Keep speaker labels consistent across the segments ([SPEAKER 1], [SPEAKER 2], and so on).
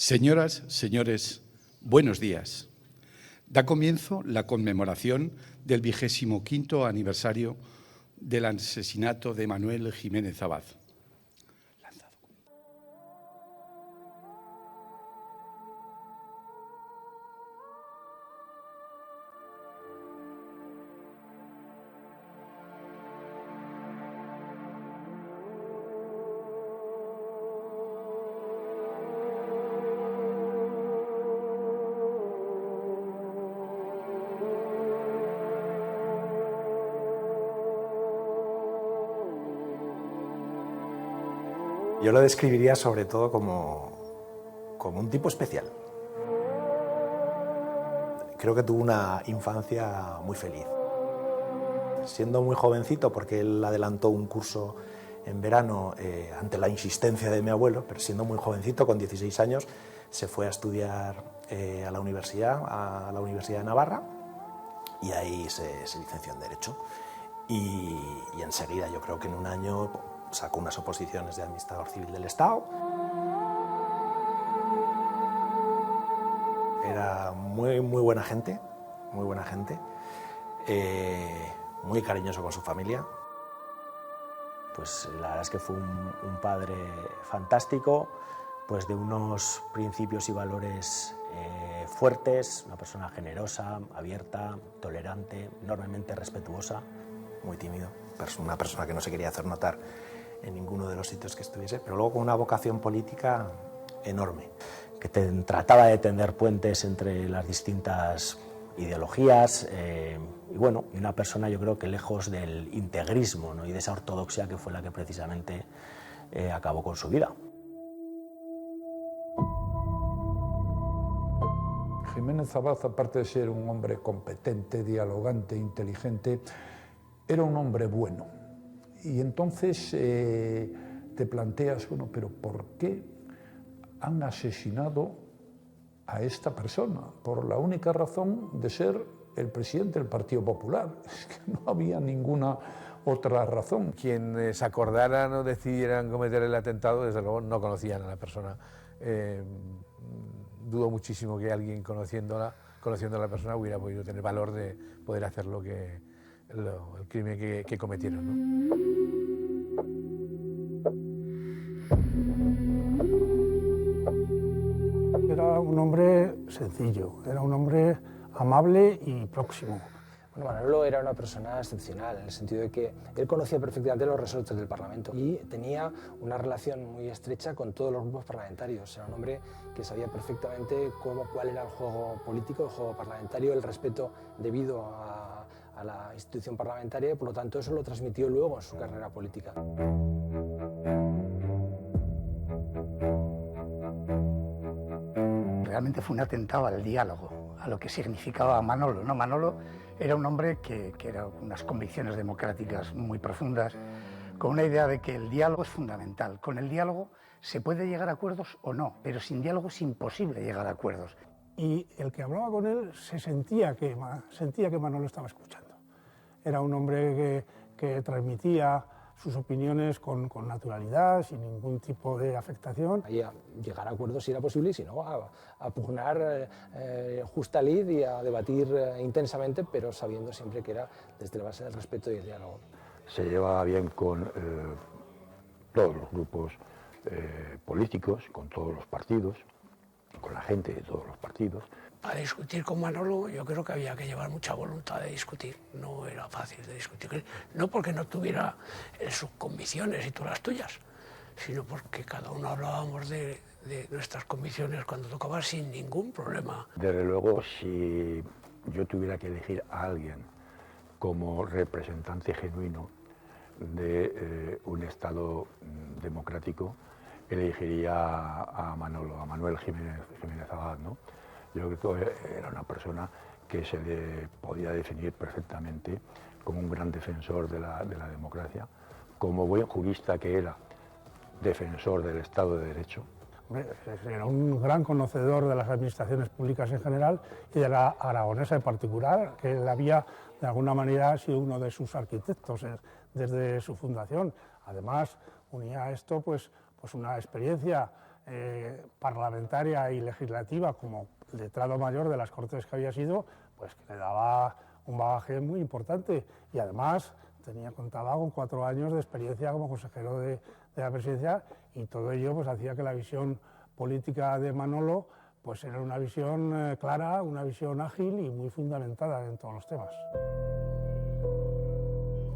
[SPEAKER 1] Señoras, señores, buenos días. Da comienzo la conmemoración del 25º aniversario del asesinato de Manuel Jiménez Abad.
[SPEAKER 2] Yo lo describiría sobre todo como un tipo especial. Creo que tuvo una infancia muy feliz. Siendo muy jovencito, porque él adelantó un curso en verano ante la insistencia de mi abuelo, pero siendo muy jovencito, con 16 años, se fue a estudiar a la Universidad de Navarra, y ahí se licenció en Derecho. Y enseguida, yo creo que en un año, sacó unas oposiciones de Administrador Civil del Estado. Era muy buena gente, muy cariñoso con su familia. Pues la verdad es que fue un padre fantástico, pues de unos principios y valores fuertes, una persona generosa, abierta, tolerante, enormemente respetuosa, muy tímido, una persona que no se quería hacer notar en ninguno de los sitios que estuviese, pero luego con una vocación política enorme, que trataba de tender puentes entre las distintas ideologías, y una persona, yo creo que lejos del integrismo, ¿no?, y de esa ortodoxia que fue la que precisamente acabó con su vida.
[SPEAKER 3] Jiménez Abad, aparte de ser un hombre competente, dialogante, inteligente, era un hombre bueno. Y entonces te planteas, bueno, pero ¿por qué han asesinado a esta persona? Por la única razón de ser el presidente del Partido Popular. Es que no había ninguna otra razón.
[SPEAKER 4] Quienes acordaran o decidieran cometer el atentado, desde luego no conocían a la persona. Dudo muchísimo que alguien conociendo a la persona hubiera podido tener valor de poder hacer el crimen que cometieron, ¿no?
[SPEAKER 5] Era un hombre sencillo, era un hombre amable y próximo.
[SPEAKER 6] Bueno, Manolo era una persona excepcional, en el sentido de que él conocía perfectamente los resortes del Parlamento y tenía una relación muy estrecha con todos los grupos parlamentarios. Era un hombre que sabía perfectamente cuál era el juego político, el juego parlamentario, el respeto debido a la institución parlamentaria, y por lo tanto eso lo transmitió luego en su carrera política.
[SPEAKER 7] Realmente fue un atentado al diálogo, a lo que significaba Manolo, ¿no? Manolo era un hombre que era unas convicciones democráticas muy profundas, con una idea de que el diálogo es fundamental. Con el diálogo se puede llegar a acuerdos o no, pero sin diálogo es imposible llegar a acuerdos.
[SPEAKER 5] Y el que hablaba con él sentía que Manolo estaba escuchando. Era un hombre que transmitía sus opiniones con naturalidad, sin ningún tipo de afectación.
[SPEAKER 6] Ahí a llegar a acuerdos si era posible, y si no, a pugnar justa lid y a debatir intensamente, pero sabiendo siempre que era desde la base del respeto y el diálogo.
[SPEAKER 8] Se llevaba bien con todos los grupos políticos, con todos los partidos, con la gente de todos los partidos.
[SPEAKER 9] A discutir con Manolo yo creo que había que llevar mucha voluntad de discutir, no era fácil de discutir, no porque no tuviera sus convicciones y tú las tuyas, sino porque cada uno hablábamos de nuestras convicciones cuando tocaba sin ningún problema.
[SPEAKER 8] Desde luego, si yo tuviera que elegir a alguien como representante genuino de un Estado democrático, elegiría a Manolo, a Manuel Jiménez Abad, ¿no? Yo creo que era una persona que se le podía definir perfectamente como un gran defensor de la democracia, como buen jurista que era, defensor del Estado de Derecho.
[SPEAKER 5] Era un gran conocedor de las administraciones públicas en general y de la aragonesa en particular, que él había de alguna manera sido uno de sus arquitectos desde su fundación. Además, unía a esto pues una experiencia parlamentaria y legislativa como letrado mayor de las Cortes que había sido, pues que le daba un bagaje muy importante y además contaba con 4 años de experiencia como consejero de la presidencia y todo ello pues hacía que la visión política de Manolo pues era una visión clara, una visión ágil y muy fundamentada en todos los temas.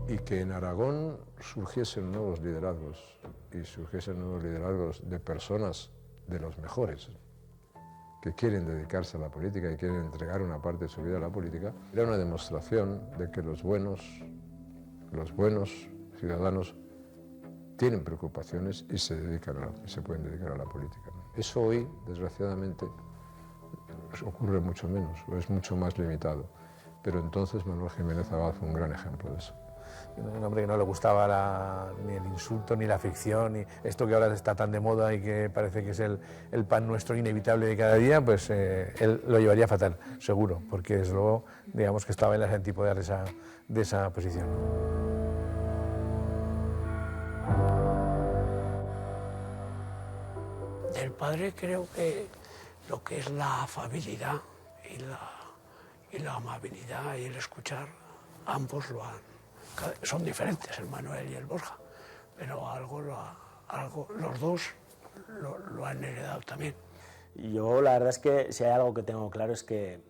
[SPEAKER 10] Y que en Aragón surgiesen nuevos liderazgos de personas de los mejores que quieren dedicarse a la política y quieren entregar una parte de su vida a la política, era una demostración de que los buenos ciudadanos tienen preocupaciones y se pueden dedicar a la política, ¿no? Eso hoy, desgraciadamente, ocurre mucho menos, o es mucho más limitado, pero entonces Manuel Jiménez Abad fue un gran ejemplo de eso.
[SPEAKER 4] Un hombre que no le gustaba ni el insulto, ni la ficción, ni esto que ahora está tan de moda y que parece que es el pan nuestro inevitable de cada día, pues él lo llevaría fatal, seguro, porque desde luego, digamos que estaba en las antípodas de esa posición.
[SPEAKER 9] Del padre creo que lo que es la afabilidad y la amabilidad y el escuchar, ambos son diferentes, el Manuel y el Borja, pero algo los dos lo han heredado también.
[SPEAKER 2] Yo la verdad es que si hay algo que tengo claro es que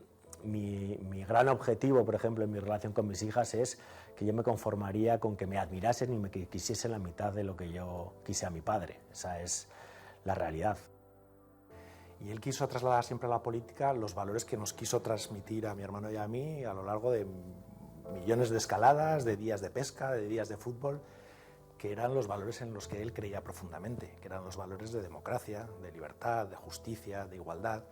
[SPEAKER 2] mi gran objetivo, por ejemplo, en mi relación con mis hijas es que yo me conformaría con que me admirasen y me quisiesen la mitad de lo que yo quise a mi padre. Esa es la realidad.
[SPEAKER 11] Y él quiso trasladar siempre a la política los valores que nos quiso transmitir a mi hermano y a mí a lo largo de millones de escaladas, de días de pesca, de días de fútbol, que eran los valores en los que él creía profundamente, que eran los valores de democracia, de libertad, de justicia, de igualdad.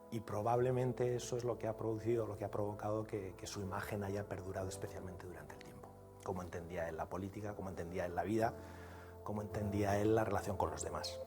[SPEAKER 11] Y probablemente eso es lo que ha producido, lo que ha provocado que su imagen haya perdurado especialmente durante el tiempo. Cómo entendía él la política, cómo entendía él la vida, cómo entendía él la relación con los demás.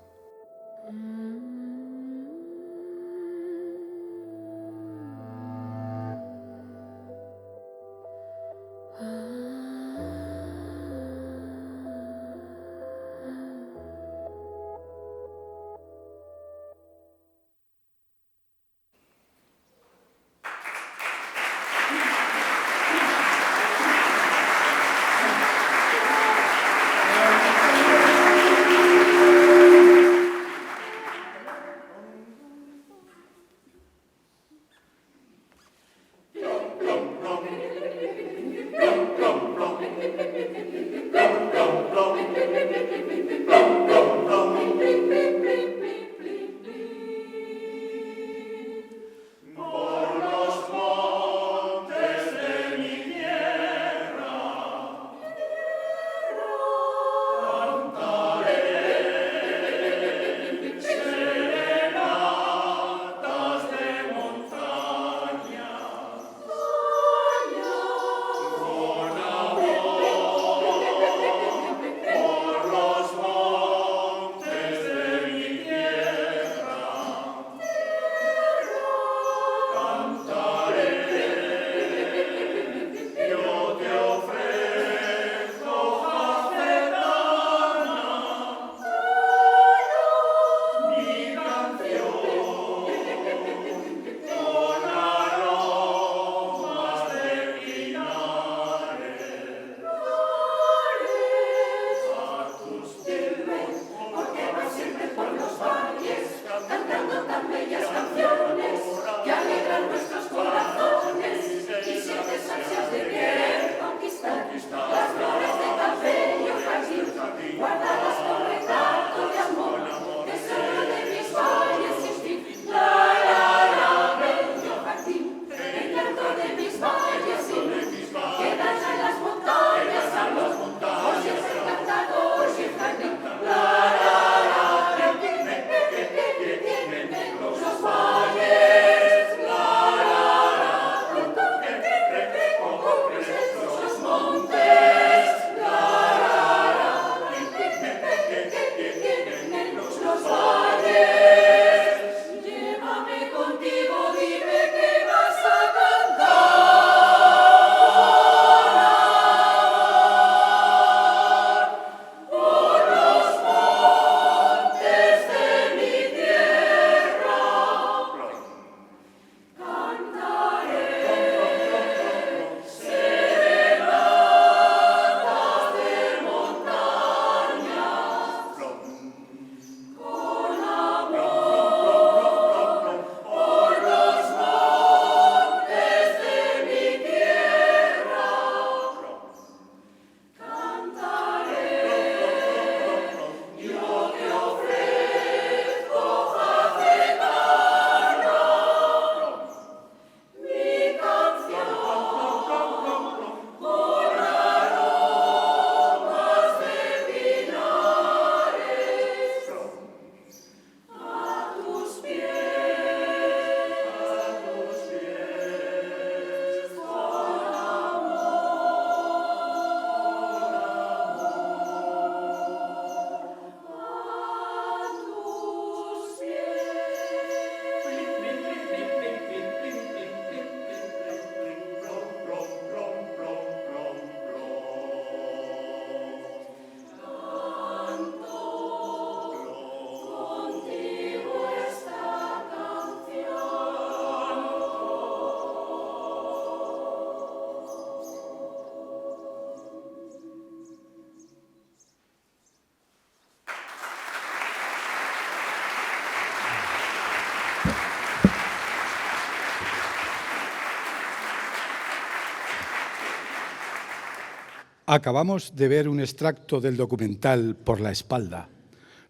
[SPEAKER 1] Acabamos de ver un extracto del documental Por la espalda,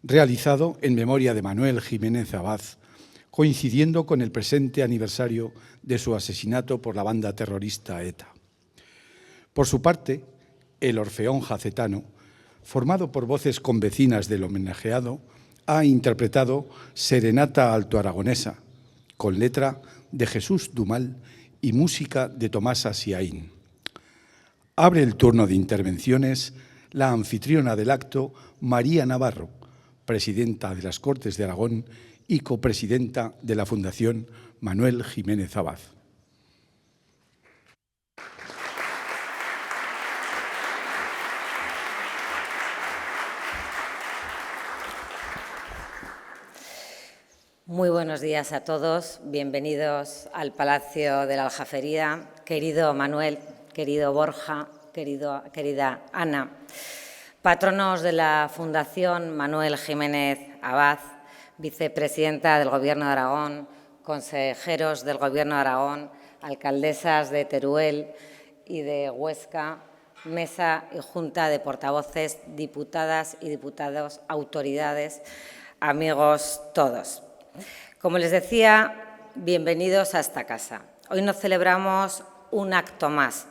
[SPEAKER 1] realizado en memoria de Manuel Jiménez Abad, coincidiendo con el presente aniversario de su asesinato por la banda terrorista ETA. Por su parte, el Orfeón Jacetano, formado por voces convecinas del homenajeado, ha interpretado Serenata altoaragonesa, con letra de Jesús Dumal y música de Tomás Asiaín. Abre el turno de intervenciones la anfitriona del acto, María Navarro, presidenta de las Cortes de Aragón y copresidenta de la Fundación Manuel Jiménez Abad.
[SPEAKER 12] Muy buenos días a todos, bienvenidos al Palacio de la Aljafería. Querido Manuel, querido Borja, querida Ana, patronos de la Fundación Manuel Jiménez Abad, vicepresidenta del Gobierno de Aragón, consejeros del Gobierno de Aragón, alcaldesas de Teruel y de Huesca, mesa y junta de portavoces, diputadas y diputados, autoridades, amigos todos. Como les decía, bienvenidos a esta casa. Hoy nos celebramos un acto más.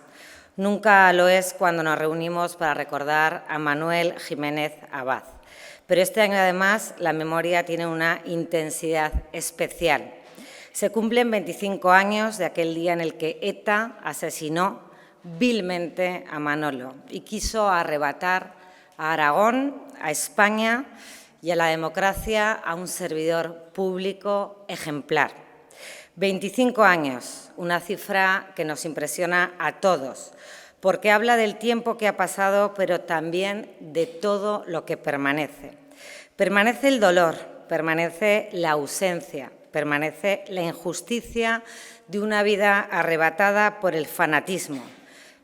[SPEAKER 12] Nunca lo es cuando nos reunimos para recordar a Manuel Jiménez Abad. Pero este año, además, la memoria tiene una intensidad especial. Se cumplen 25 años de aquel día en el que ETA asesinó vilmente a Manolo y quiso arrebatar a Aragón, a España y a la democracia a un servidor público ejemplar. 25 años, una cifra que nos impresiona a todos, porque habla del tiempo que ha pasado, pero también de todo lo que permanece. Permanece el dolor, permanece la ausencia, permanece la injusticia de una vida arrebatada por el fanatismo,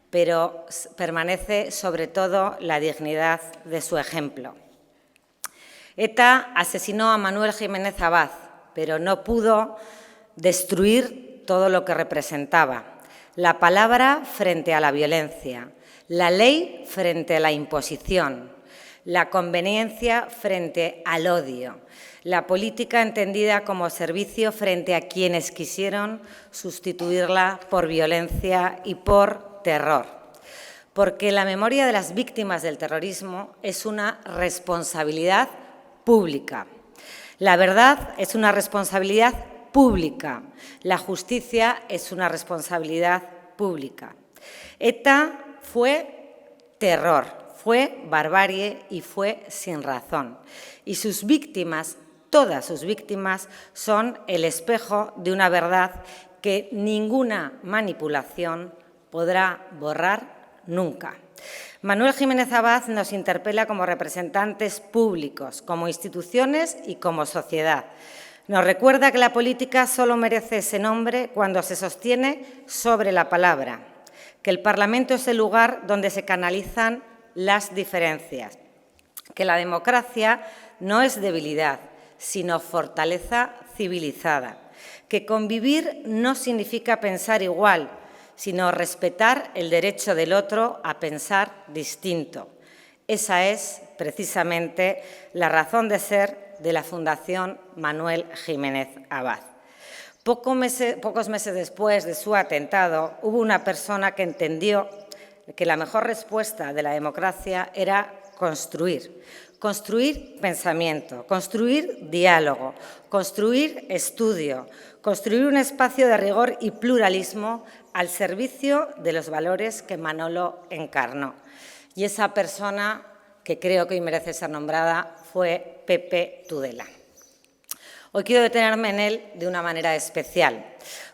[SPEAKER 12] pero permanece sobre todo la dignidad de su ejemplo. ETA asesinó a Manuel Jiménez Abad, pero no pudo destruir todo lo que representaba. La palabra frente a la violencia, la ley frente a la imposición, la conveniencia frente al odio, la política entendida como servicio frente a quienes quisieron sustituirla por violencia y por terror. Porque la memoria de las víctimas del terrorismo es una responsabilidad pública. La verdad es una responsabilidad pública. La justicia es una responsabilidad pública. ETA fue terror, fue barbarie y fue sin razón. Y sus víctimas, todas sus víctimas, son el espejo de una verdad que ninguna manipulación podrá borrar nunca. Manuel Jiménez Abad nos interpela como representantes públicos, como instituciones y como sociedad. Nos recuerda que la política solo merece ese nombre cuando se sostiene sobre la palabra, que el Parlamento es el lugar donde se canalizan las diferencias, que la democracia no es debilidad, sino fortaleza civilizada, que convivir no significa pensar igual, sino respetar el derecho del otro a pensar distinto. Esa es, precisamente, la razón de ser de la Fundación Manuel Jiménez Abad. Pocos meses después de su atentado, hubo una persona que entendió que la mejor respuesta de la democracia era construir pensamiento, construir diálogo, construir estudio, construir un espacio de rigor y pluralismo al servicio de los valores que Manolo encarnó. Y esa persona, que creo que hoy merece ser nombrada, fue Pepe Tudela. Hoy quiero detenerme en él de una manera especial,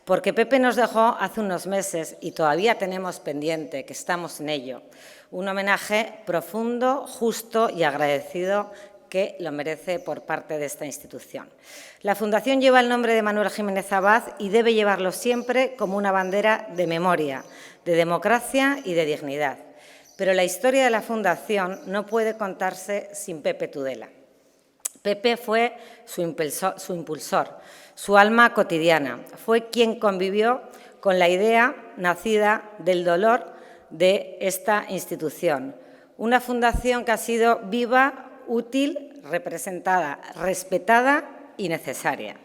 [SPEAKER 12] porque Pepe nos dejó hace unos meses, y todavía tenemos pendiente, que estamos en ello, un homenaje profundo, justo y agradecido que lo merece por parte de esta institución. La Fundación lleva el nombre de Manuel Jiménez Abad y debe llevarlo siempre como una bandera de memoria, de democracia y de dignidad. Pero la historia de la Fundación no puede contarse sin Pepe Tudela. Pepe fue su impulsor, su alma cotidiana. Fue quien convivió con la idea nacida del dolor de esta institución. Una fundación que ha sido viva, útil, representada, respetada y necesaria,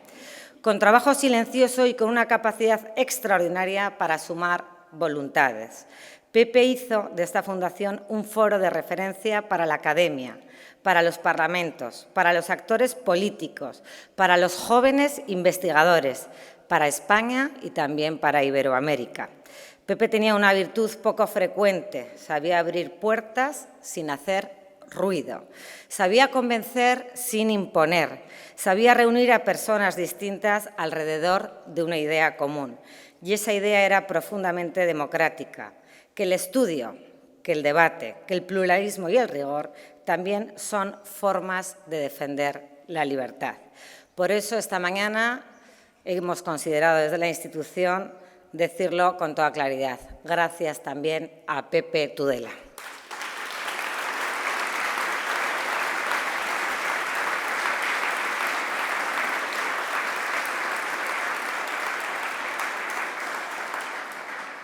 [SPEAKER 12] con trabajo silencioso y con una capacidad extraordinaria para sumar voluntades. Pepe hizo de esta fundación un foro de referencia para la academia, para los parlamentos, para los actores políticos, para los jóvenes investigadores, para España y también para Iberoamérica. Pepe tenía una virtud poco frecuente, sabía abrir puertas sin hacer ruido, sabía convencer sin imponer, sabía reunir a personas distintas alrededor de una idea común. Y esa idea era profundamente democrática, que el estudio, que el debate, que el pluralismo y el rigor también son formas de defender la libertad. Por eso esta mañana hemos considerado desde la institución decirlo con toda claridad. Gracias también a Pepe Tudela.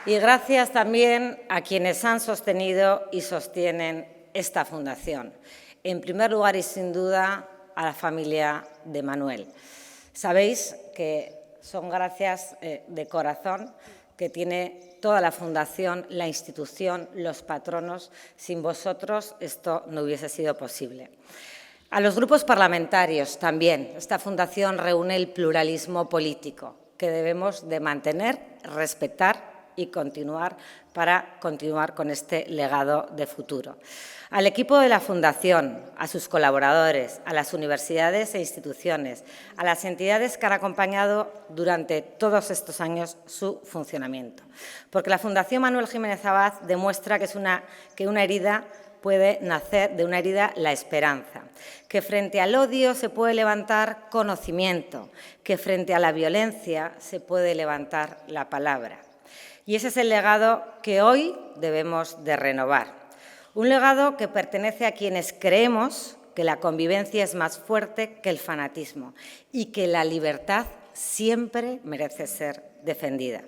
[SPEAKER 12] Y gracias también a quienes han sostenido y sostienen esta fundación. En primer lugar y sin duda a la familia de Manuel. Sabéis que son gracias de corazón que tiene toda la fundación, la institución, los patronos. Sin vosotros esto no hubiese sido posible. A los grupos parlamentarios también. Esta fundación reúne el pluralismo político que debemos de mantener, respetar y continuar para continuar con este legado de futuro. Al equipo de la Fundación, a sus colaboradores, a las universidades e instituciones, a las entidades que han acompañado durante todos estos años su funcionamiento. Porque la Fundación Manuel Jiménez Abad demuestra que una herida puede nacer de una herida la esperanza, que frente al odio se puede levantar conocimiento, que frente a la violencia se puede levantar la palabra. Y ese es el legado que hoy debemos de renovar. Un legado que pertenece a quienes creemos que la convivencia es más fuerte que el fanatismo y que la libertad siempre merece ser defendida.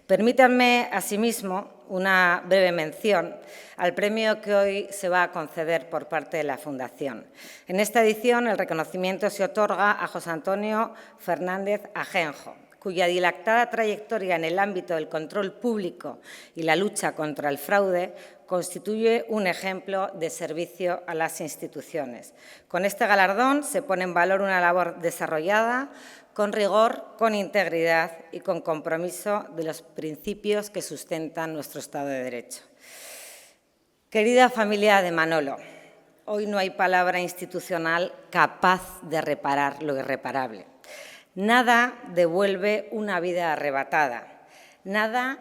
[SPEAKER 12] Permítanme, asimismo, una breve mención al premio que hoy se va a conceder por parte de la Fundación. En esta edición, el reconocimiento se otorga a José Antonio Fernández Ajenjo, cuya dilatada trayectoria en el ámbito del control público y la lucha contra el fraude constituye un ejemplo de servicio a las instituciones. Con este galardón se pone en valor una labor desarrollada con rigor, con integridad y con compromiso de los principios que sustentan nuestro Estado de Derecho. Querida familia de Manolo, hoy no hay palabra institucional capaz de reparar lo irreparable. Nada devuelve una vida arrebatada, nada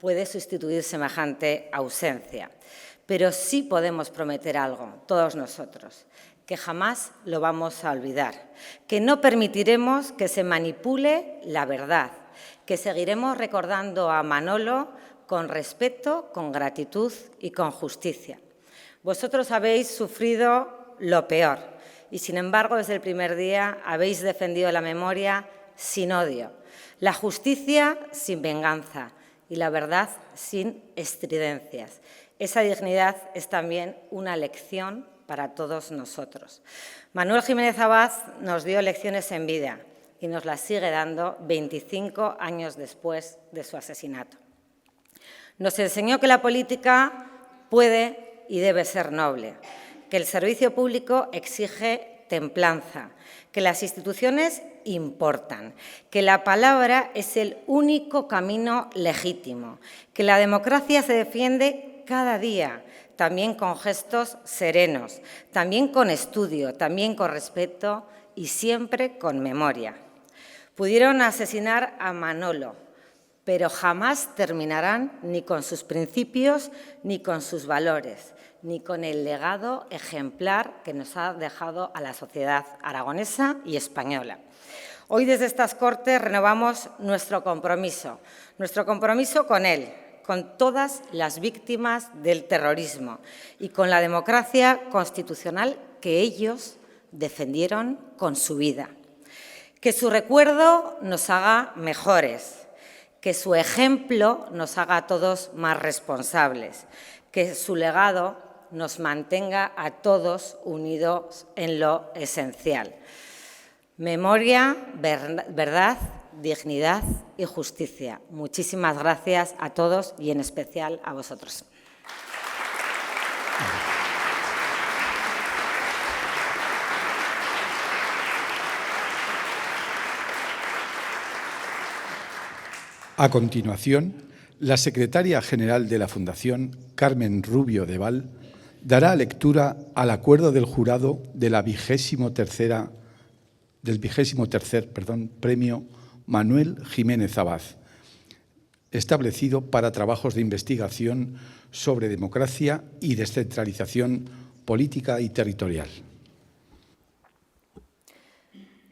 [SPEAKER 12] puede sustituir semejante ausencia, pero sí podemos prometer algo, todos nosotros, que jamás lo vamos a olvidar, que no permitiremos que se manipule la verdad, que seguiremos recordando a Manolo con respeto, con gratitud y con justicia. Vosotros habéis sufrido lo peor, y, sin embargo, desde el primer día habéis defendido la memoria sin odio, la justicia sin venganza y la verdad sin estridencias. Esa dignidad es también una lección para todos nosotros. Manuel Jiménez Abad nos dio lecciones en vida y nos las sigue dando 25 años después de su asesinato. Nos enseñó que la política puede y debe ser noble, que el servicio público exige templanza, que las instituciones importan, que la palabra es el único camino legítimo, que la democracia se defiende cada día, también con gestos serenos, también con estudio, también con respeto y siempre con memoria. Pudieron asesinar a Manolo, pero jamás terminarán ni con sus principios ni con sus valores, ni con el legado ejemplar que nos ha dejado a la sociedad aragonesa y española. Hoy desde estas Cortes renovamos nuestro compromiso con él, con todas las víctimas del terrorismo y con la democracia constitucional que ellos defendieron con su vida. Que su recuerdo nos haga mejores, que su ejemplo nos haga a todos más responsables, que su legado nos mantenga a todos unidos en lo esencial. Memoria, verdad, dignidad y justicia. Muchísimas gracias a todos y en especial a vosotros.
[SPEAKER 1] A continuación, la secretaria general de la Fundación, Carmen Rubio de Val, dará lectura al acuerdo del jurado de la del 23º Premio Manuel Jiménez Abad, establecido para trabajos de investigación sobre democracia y descentralización política y territorial.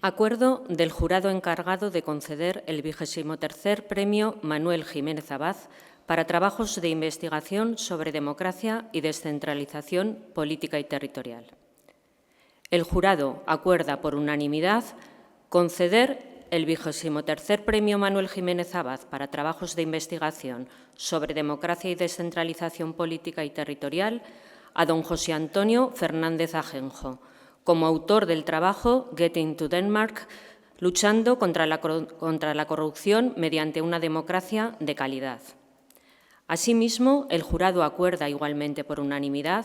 [SPEAKER 13] Acuerdo del jurado encargado de conceder el 23º Premio Manuel Jiménez Abad para trabajos de investigación sobre democracia y descentralización política y territorial. El jurado acuerda por unanimidad conceder el 23º Premio Manuel Jiménez Abad para trabajos de investigación sobre democracia y descentralización política y territorial a don José Antonio Fernández Ajenjo, como autor del trabajo Getting to Denmark, luchando contra la corrupción mediante una democracia de calidad. Asimismo, el jurado acuerda igualmente por unanimidad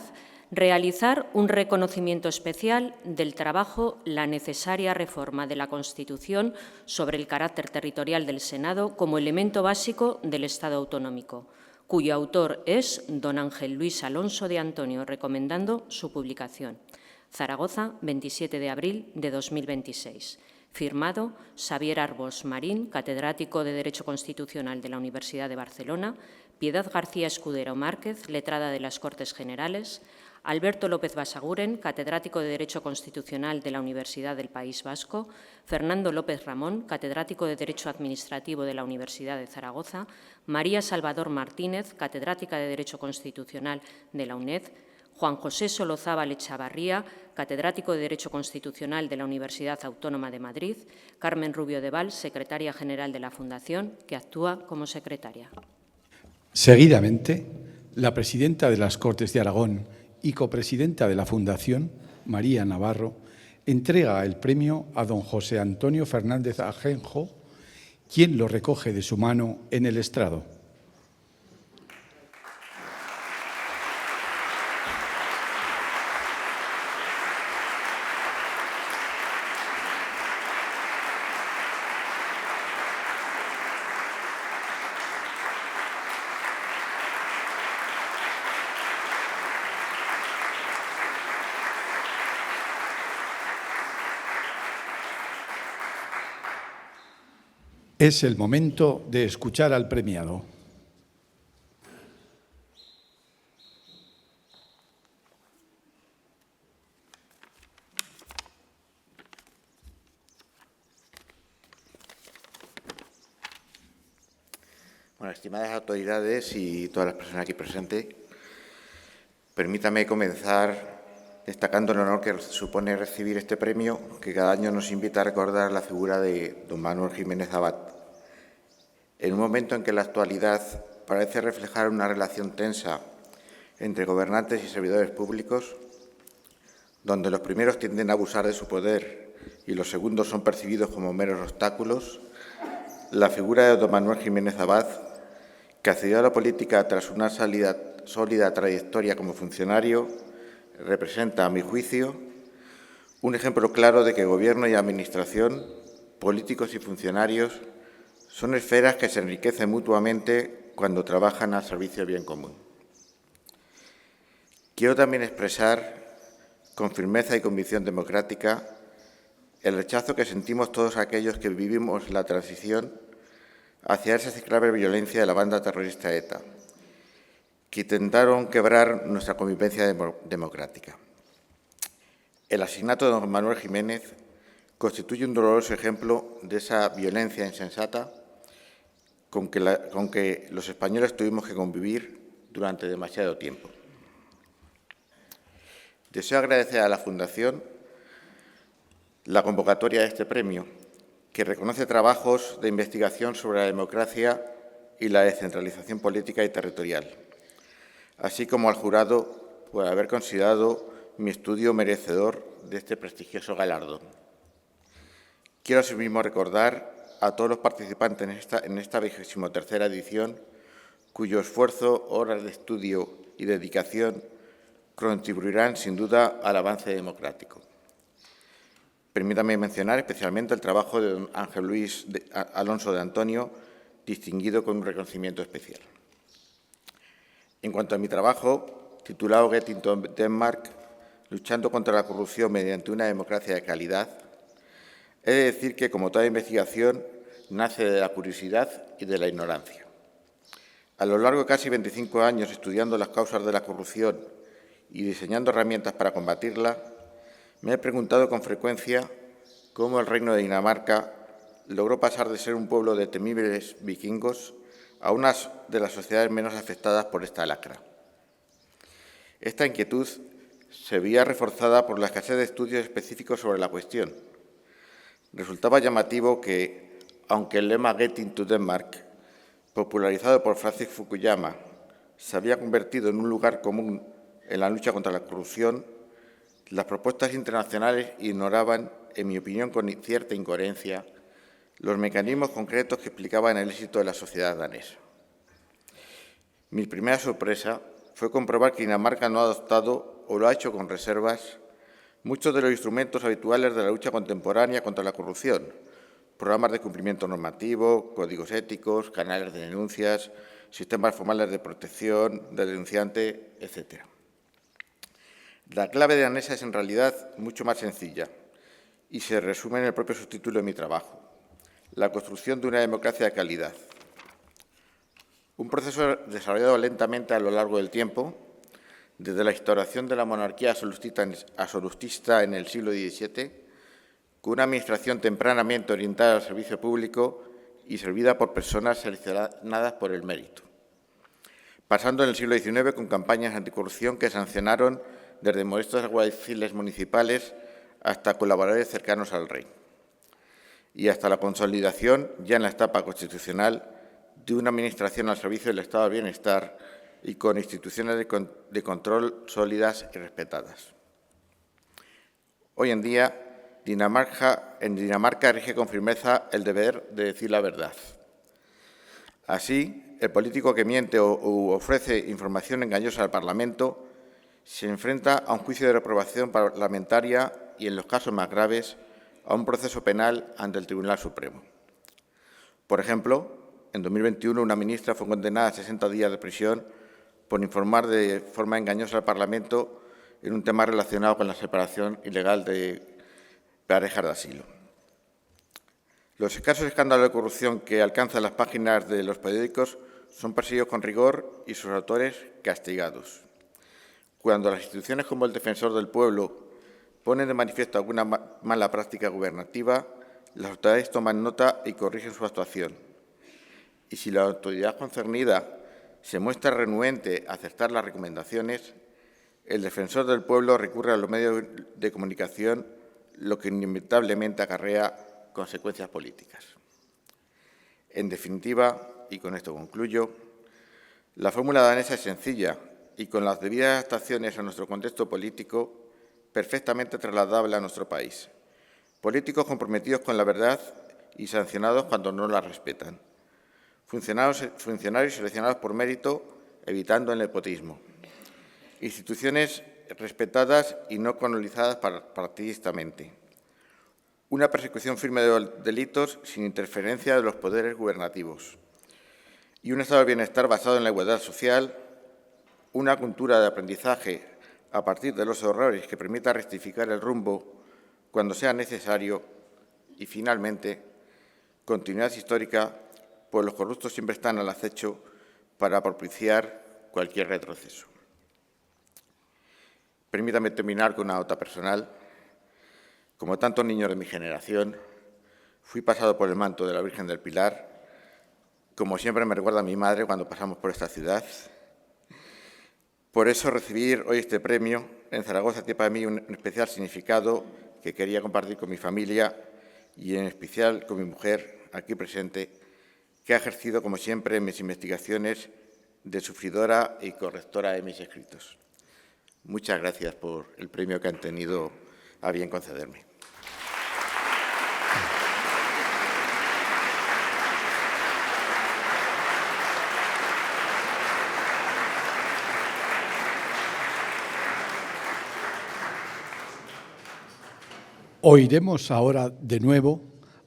[SPEAKER 13] realizar un reconocimiento especial del trabajo La necesaria reforma de la Constitución sobre el carácter territorial del Senado como elemento básico del Estado autonómico, cuyo autor es don Ángel Luis Alonso de Antonio, recomendando su publicación. Zaragoza, 27 de abril de 2026. Firmado Xavier Arbós Marín, catedrático de Derecho Constitucional de la Universidad de Barcelona, Piedad García Escudero Márquez, letrada de las Cortes Generales, Alberto López Basaguren, catedrático de Derecho Constitucional de la Universidad del País Vasco, Fernando López Ramón, catedrático de Derecho Administrativo de la Universidad de Zaragoza, María Salvador Martínez, catedrática de Derecho Constitucional de la UNED, Juan José Solozábal Echavarría, catedrático de Derecho Constitucional de la Universidad Autónoma de Madrid, Carmen Rubio de Val, secretaria general de la Fundación, que actúa como secretaria.
[SPEAKER 1] Seguidamente, la presidenta de las Cortes de Aragón y copresidenta de la Fundación, María Navarro, entrega el premio a don José Antonio Fernández Ajenjo, quien lo recoge de su mano en el estrado. Es el momento de escuchar al premiado.
[SPEAKER 14] Bueno, estimadas autoridades y todas las personas aquí presentes, permítame comenzar destacando el honor que supone recibir este premio, que cada año nos invita a recordar la figura de don Manuel Jiménez Abad. En un momento en que la actualidad parece reflejar una relación tensa entre gobernantes y servidores públicos, donde los primeros tienden a abusar de su poder y los segundos son percibidos como meros obstáculos, la figura de don Manuel Jiménez Abad, que accedió a la política tras una sólida trayectoria como funcionario, representa, a mi juicio, un ejemplo claro de que Gobierno y Administración, políticos y funcionarios, son esferas que se enriquecen mutuamente cuando trabajan al servicio del bien común. Quiero también expresar, con firmeza y convicción democrática, el rechazo que sentimos todos aquellos que vivimos la transición hacia esa execrable violencia de la banda terrorista ETA, que intentaron quebrar nuestra convivencia democrática. El asesinato de don Manuel Jiménez constituye un doloroso ejemplo de esa violencia insensata con que los españoles tuvimos que convivir durante demasiado tiempo. Deseo agradecer a la Fundación la convocatoria de este premio, que reconoce trabajos de investigación sobre la democracia y la descentralización política y territorial, así como al jurado por haber considerado mi estudio merecedor de este prestigioso galardón. Quiero asimismo recordar a todos los participantes en esta 23ª edición, cuyo esfuerzo, horas de estudio y dedicación contribuirán sin duda al avance democrático. Permítame mencionar especialmente el trabajo de don Ángel Luis Alonso de Antonio, distinguido con un reconocimiento especial. En cuanto a mi trabajo, titulado Getting to Denmark, luchando contra la corrupción mediante una democracia de calidad, he de decir que, como toda investigación, nace de la curiosidad y de la ignorancia. A lo largo de casi 25 años estudiando las causas de la corrupción y diseñando herramientas para combatirla, me he preguntado con frecuencia cómo el Reino de Dinamarca logró pasar de ser un pueblo de temibles vikingos a una de las sociedades menos afectadas por esta lacra. Esta inquietud se veía reforzada por la escasez de estudios específicos sobre la cuestión. Resultaba llamativo que, aunque el lema Getting to Denmark, popularizado por Francis Fukuyama, se había convertido en un lugar común en la lucha contra la corrupción, las propuestas internacionales ignoraban, en mi opinión con cierta incoherencia, los mecanismos concretos que explicaban el éxito de la sociedad danesa. Mi primera sorpresa fue comprobar que Dinamarca no ha adoptado, o lo ha hecho con reservas, muchos de los instrumentos habituales de la lucha contemporánea contra la corrupción: programas de cumplimiento normativo, códigos éticos, canales de denuncias, sistemas formales de protección del denunciante, etc. La clave danesa es en realidad mucho más sencilla y se resume en el propio subtítulo de mi trabajo: la construcción de una democracia de calidad. Un proceso desarrollado lentamente a lo largo del tiempo, desde la instauración de la monarquía absolutista en el siglo XVII, con una administración tempranamente orientada al servicio público y servida por personas seleccionadas por el mérito, pasando en el siglo XIX con campañas anticorrupción que sancionaron desde modestos alguaciles municipales hasta colaboradores cercanos al rey, y hasta la consolidación, ya en la etapa constitucional, de una administración al servicio del estado del bienestar y con instituciones de control sólidas y respetadas. Hoy en día, en Dinamarca rige con firmeza el deber de decir la verdad. Así, el político que miente o ofrece información engañosa al Parlamento se enfrenta a un juicio de reprobación parlamentaria y, en los casos más graves, a un proceso penal ante el Tribunal Supremo. Por ejemplo, en 2021 una ministra fue condenada a 60 días de prisión por informar de forma engañosa al Parlamento en un tema relacionado con la separación ilegal de parejas de asilo. Los escasos escándalos de corrupción que alcanzan las páginas de los periódicos son perseguidos con rigor y sus autores castigados. Cuando las instituciones como el Defensor del Pueblo ponen de manifiesto alguna mala práctica gubernativa, las autoridades toman nota y corrigen su actuación. Y si la autoridad concernida se muestra renuente a aceptar las recomendaciones, el Defensor del Pueblo recurre a los medios de comunicación, lo que inevitablemente acarrea consecuencias políticas. En definitiva, y con esto concluyo, la fórmula danesa es sencilla y, con las debidas adaptaciones a nuestro contexto político, perfectamente trasladable a nuestro país. Políticos comprometidos con la verdad y sancionados cuando no la respetan. Funcionarios seleccionados por mérito, evitando el nepotismo. Instituciones respetadas y no colonizadas partidistamente. Una persecución firme de delitos sin interferencia de los poderes gubernativos. Y un estado de bienestar basado en la igualdad social, una cultura de aprendizaje a partir de los errores que permita rectificar el rumbo cuando sea necesario y, finalmente, continuidad histórica, pues los corruptos siempre están al acecho para propiciar cualquier retroceso. Permítame terminar con una nota personal. Como tantos niños de mi generación, fui pasado por el manto de la Virgen del Pilar, como siempre me recuerda a mi madre cuando pasamos por esta ciudad. Por eso recibir hoy este premio en Zaragoza tiene para mí un especial significado que quería compartir con mi familia y en especial con mi mujer, aquí presente, que ha ejercido, como siempre, en mis investigaciones de sufridora y correctora de mis escritos. Muchas gracias por el premio que han tenido a bien concederme.
[SPEAKER 1] Oiremos ahora de nuevo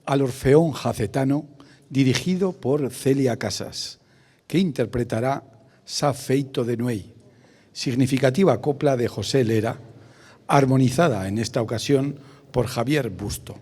[SPEAKER 1] al Orfeón Jacetano, dirigido por Celia Casas, que interpretará S'ha feito de nuei, significativa copla de José Lera, armonizada en esta ocasión por Javier Busto.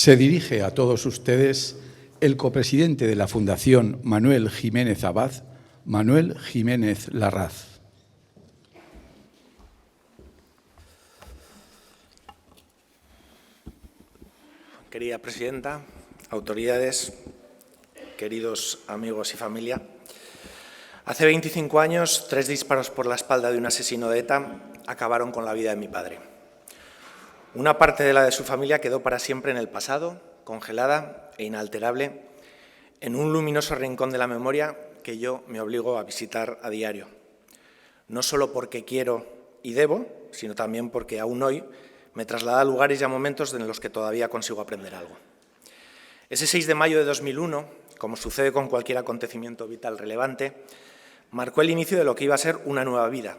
[SPEAKER 1] Se dirige a todos ustedes el copresidente de la Fundación Manuel Jiménez Abad, Manuel Jiménez Larraz.
[SPEAKER 11] Querida presidenta, autoridades, queridos amigos y familia, hace 25 años, 3 disparos por la espalda de un asesino de ETA acabaron con la vida de mi padre. Una parte de la de su familia quedó para siempre en el pasado, congelada e inalterable, en un luminoso rincón de la memoria que yo me obligo a visitar a diario. No solo porque quiero y debo, sino también porque aún hoy me traslada a lugares y a momentos en los que todavía consigo aprender algo. Ese 6 de mayo de 2001, como sucede con cualquier acontecimiento vital relevante, marcó el inicio de lo que iba a ser una nueva vida,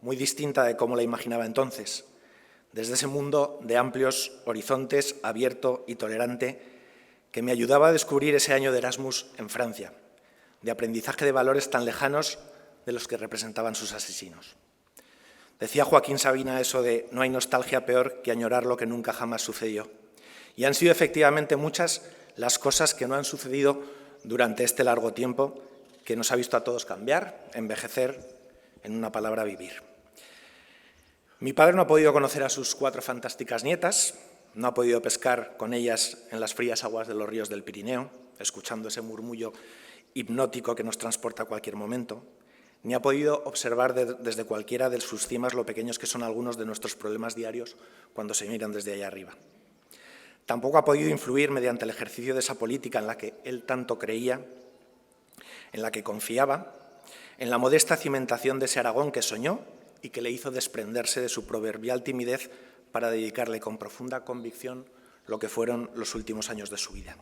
[SPEAKER 11] muy distinta de cómo la imaginaba entonces, desde ese mundo de amplios horizontes, abierto y tolerante, que me ayudaba a descubrir ese año de Erasmus en Francia, de aprendizaje de valores tan lejanos de los que representaban sus asesinos. Decía Joaquín Sabina eso de «no hay nostalgia peor que añorar lo que nunca jamás sucedió». Y han sido efectivamente muchas las cosas que no han sucedido durante este largo tiempo, que nos ha visto a todos cambiar, envejecer, en una palabra, vivir. Mi padre no ha podido conocer a sus 4 fantásticas nietas, no ha podido pescar con ellas en las frías aguas de los ríos del Pirineo, escuchando ese murmullo hipnótico que nos transporta a cualquier momento, ni ha podido observar desde cualquiera de sus cimas lo pequeños que son algunos de nuestros problemas diarios cuando se miran desde allá arriba. Tampoco ha podido influir mediante el ejercicio de esa política en la que él tanto creía, en la que confiaba, en la modesta cimentación de ese Aragón que soñó y que le hizo desprenderse de su proverbial timidez para dedicarle con profunda convicción lo que fueron los últimos años de su vida.